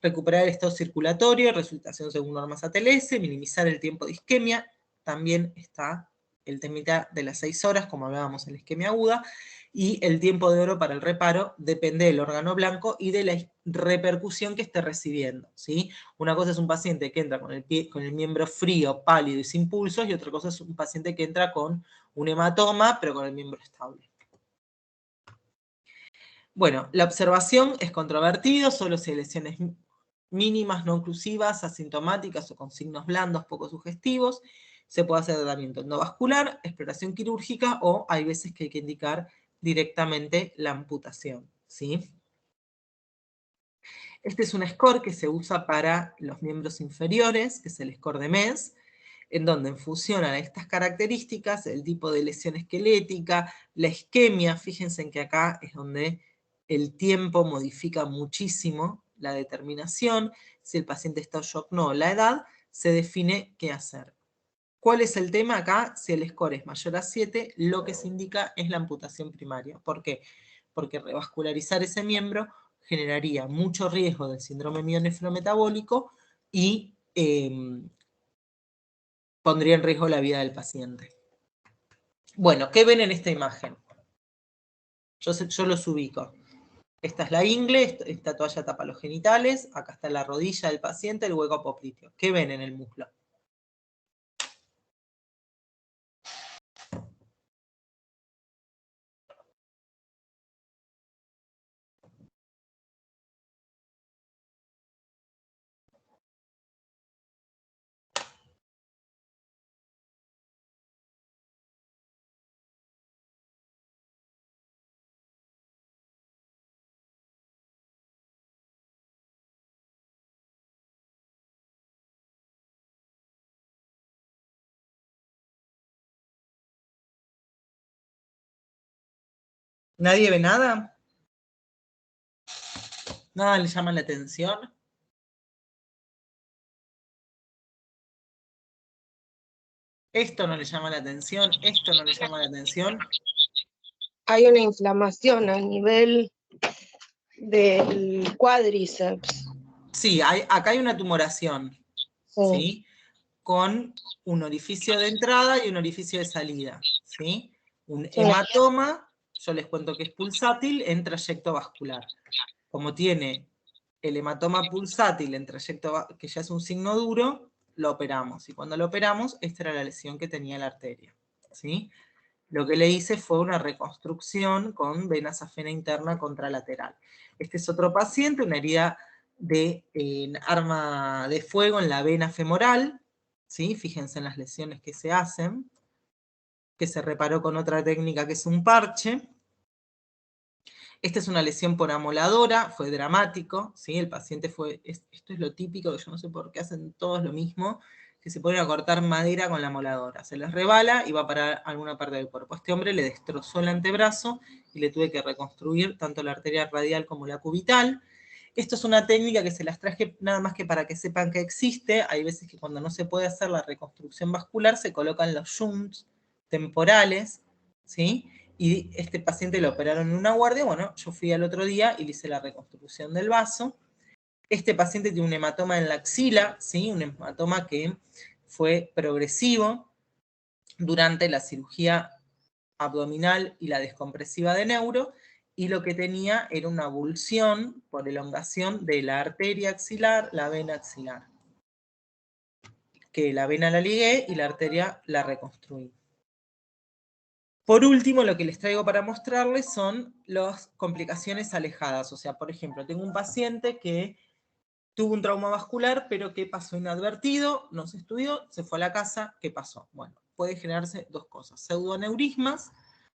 Recuperar el estado circulatorio, resultación según normas ATLS, minimizar el tiempo de isquemia. También está el temita de las 6 horas, como hablábamos en la isquemia aguda. Y el tiempo de oro para el reparo depende del órgano blanco y de la repercusión que esté recibiendo, ¿sí? Una cosa es un paciente que entra con el miembro frío, pálido y sin pulsos, y otra cosa es un paciente que entra con un hematoma, pero con el miembro estable. Bueno, la observación es controvertido, solo si hay lesiones mínimas, no oclusivas, asintomáticas o con signos blandos poco sugestivos. Se puede hacer tratamiento endovascular, exploración quirúrgica, o hay veces que hay que indicar directamente la amputación, ¿sí? Este es un score que se usa para los miembros inferiores, que es el score de MES, en donde en función a estas características, el tipo de lesión esquelética, la isquemia, fíjense en que acá es donde el tiempo modifica muchísimo la determinación, si el paciente está en shock no, la edad, se define qué hacer. ¿Cuál es el tema acá? Si el score es mayor a 7, lo que se indica es la amputación primaria. ¿Por qué? Porque revascularizar ese miembro generaría mucho riesgo del síndrome mionefrometabólico y pondría en riesgo la vida del paciente. Bueno, ¿qué ven en esta imagen? Yo los ubico. Esta es la ingle, esta toalla tapa los genitales, acá está la rodilla del paciente, el hueco popliteo. ¿Qué ven en el muslo? ¿Nadie ve nada? ¿Nada le llama la atención? Esto no le llama la atención, esto no le llama la atención. Hay una inflamación a nivel del cuádriceps. Sí, acá hay una tumoración, Sí. ¿sí? Con un orificio de entrada y un orificio de salida, ¿sí? Un hematoma, yo les cuento que es pulsátil en trayecto vascular. Como tiene el hematoma pulsátil en trayecto, que ya es un signo duro, lo operamos. Y cuando lo operamos, esta era la lesión que tenía la arteria, ¿sí? Lo que le hice fue una reconstrucción con vena safena interna contralateral. Este es otro paciente, una herida de arma de fuego en la vena femoral, ¿sí? Fíjense en las lesiones que se hacen, que se reparó con otra técnica que es un parche. Esta es una lesión por amoladora, fue dramático, ¿sí? El paciente fue, esto es lo típico, que yo no sé por qué hacen todos lo mismo, que se ponen a cortar madera con la amoladora. Se les rebala y va para alguna parte del cuerpo. Este hombre le destrozó el antebrazo y le tuve que reconstruir tanto la arteria radial como la cubital. Esto es una técnica que se las traje nada más que para que sepan que existe. Hay veces que cuando no se puede hacer la reconstrucción vascular se colocan los shunts temporales, ¿sí? Y este paciente lo operaron en una guardia. Bueno, yo fui al otro día y le hice la reconstrucción del vaso. Este paciente tiene un hematoma en la axila, ¿sí? Un hematoma que fue progresivo durante la cirugía abdominal y la descompresiva de neuro, y lo que tenía era una abulsión por elongación de la arteria axilar, la vena axilar. Que la vena la ligué y la arteria la reconstruí. Por último, lo que les traigo para mostrarles son las complicaciones alejadas. O sea, por ejemplo, tengo un paciente que tuvo un trauma vascular, pero que pasó inadvertido, no se estudió, se fue a la casa, ¿qué pasó? Bueno, puede generarse dos cosas: pseudoneurismas,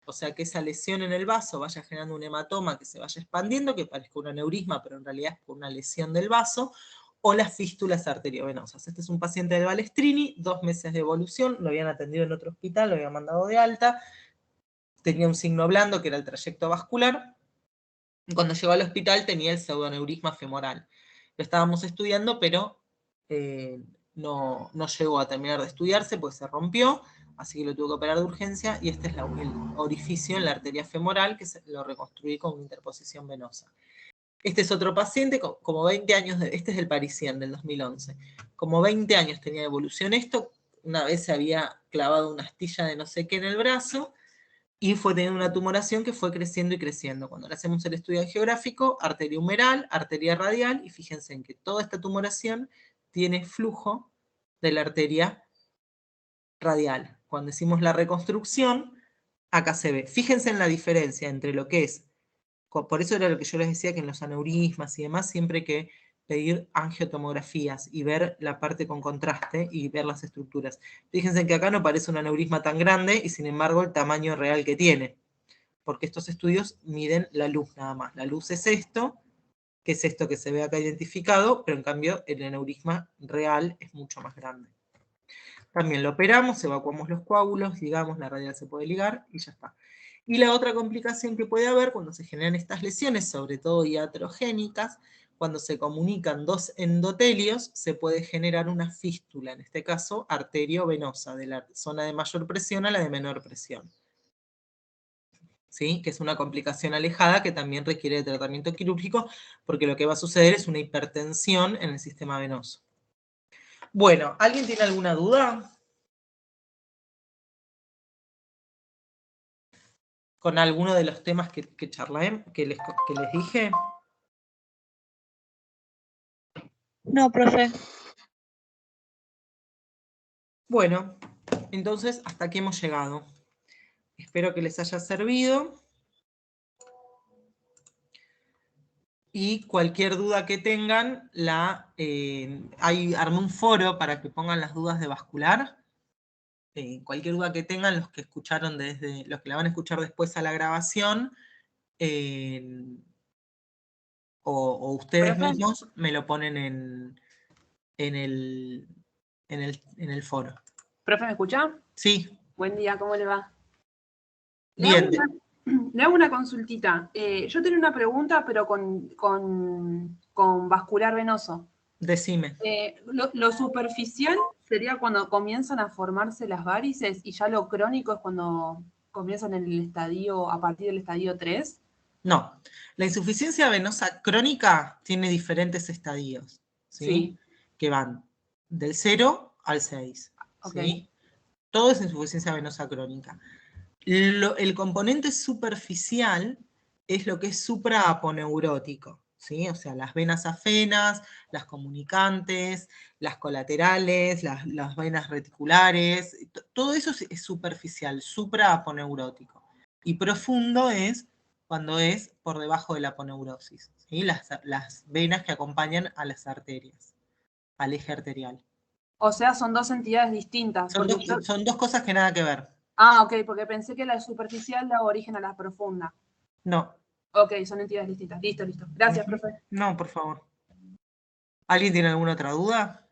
o sea, que esa lesión en el vaso vaya generando un hematoma que se vaya expandiendo, que parezca un aneurisma, pero en realidad es por una lesión del vaso, o las fístulas arteriovenosas. Este es un paciente de Balestrini, 2 meses de evolución, lo habían atendido en otro hospital, lo habían mandado de alta, tenía un signo blando que era el trayecto vascular, y cuando llegó al hospital tenía el pseudoneurisma femoral. lo estábamos estudiando, pero no llegó a terminar de estudiarse, pues se rompió, así que lo tuve que operar de urgencia, y este es el orificio en la arteria femoral, que lo reconstruí con una interposición venosa. Este es otro paciente, como 20 años, este es el parisien del 2011, como 20 años tenía de evolución esto, una vez se había clavado una astilla de no sé qué en el brazo, y fue teniendo una tumoración que fue creciendo y creciendo. Cuando le hacemos el estudio angiográfico, arteria humeral, arteria radial, y fíjense en que toda esta tumoración tiene flujo de la arteria radial. Cuando decimos la reconstrucción, acá se ve. Fíjense en la diferencia entre lo que es, por eso era lo que yo les decía, que en los aneurismas y demás siempre hay que pedir angiotomografías y ver la parte con contraste y ver las estructuras. Fíjense que acá no parece un aneurisma tan grande y sin embargo el tamaño real que tiene, porque estos estudios miden la luz nada más. La luz es esto que se ve acá identificado, pero en cambio el aneurisma real es mucho más grande. También lo operamos, evacuamos los coágulos, ligamos, la radial se puede ligar y ya está. Y la otra complicación que puede haber cuando se generan estas lesiones, sobre todo iatrogénicas, cuando se comunican dos endotelios, se puede generar una fístula, en este caso arteriovenosa, de la zona de mayor presión a la de menor presión. ¿Sí? Que es una complicación alejada que también requiere de tratamiento quirúrgico, porque lo que va a suceder es una hipertensión en el sistema venoso. Bueno, ¿alguien tiene alguna duda con alguno de los temas que charlé, que les dije? No, profe. Bueno, entonces hasta aquí hemos llegado. Espero que les haya servido. Y cualquier duda que tengan, armé un foro para que pongan las dudas de vascular. Cualquier duda que tengan, los que escucharon los que la van a escuchar después a la grabación, o ustedes mismos me lo ponen en el foro. ¿Profe, me escucha? Sí. Buen día, ¿cómo le va? Bien. Le hago una consultita. Yo tenía una pregunta, pero con vascular venoso. Decime. Lo superficial sería cuando comienzan a formarse las varices, y ya lo crónico es cuando comienzan a partir del estadio 3. No, la insuficiencia venosa crónica tiene diferentes estadios, ¿sí? Que van del 0 al 6. Okay. ¿Sí? Todo es insuficiencia venosa crónica. El componente superficial es lo que es supraaponeurótico, ¿sí? O sea, las venas afenas, las comunicantes, las colaterales, las venas reticulares, todo eso es superficial, supraaponeurótico. Y profundo es cuando es por debajo de la aponeurosis, ¿sí? Las venas que acompañan a las arterias, al eje arterial. O sea, son dos entidades distintas. Son dos cosas que nada que ver. Ah, ok, porque pensé que la superficial daba origen a la profunda. No. Ok, son entidades distintas. Listo. Gracias, profe. No, por favor. ¿Alguien tiene alguna otra duda?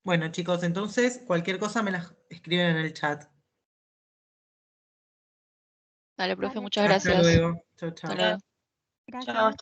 Bueno, chicos, entonces cualquier cosa me las escriben en el chat. Dale, profe, muchas gracias. Hasta luego. Chau, chau. Hasta luego. Gracias.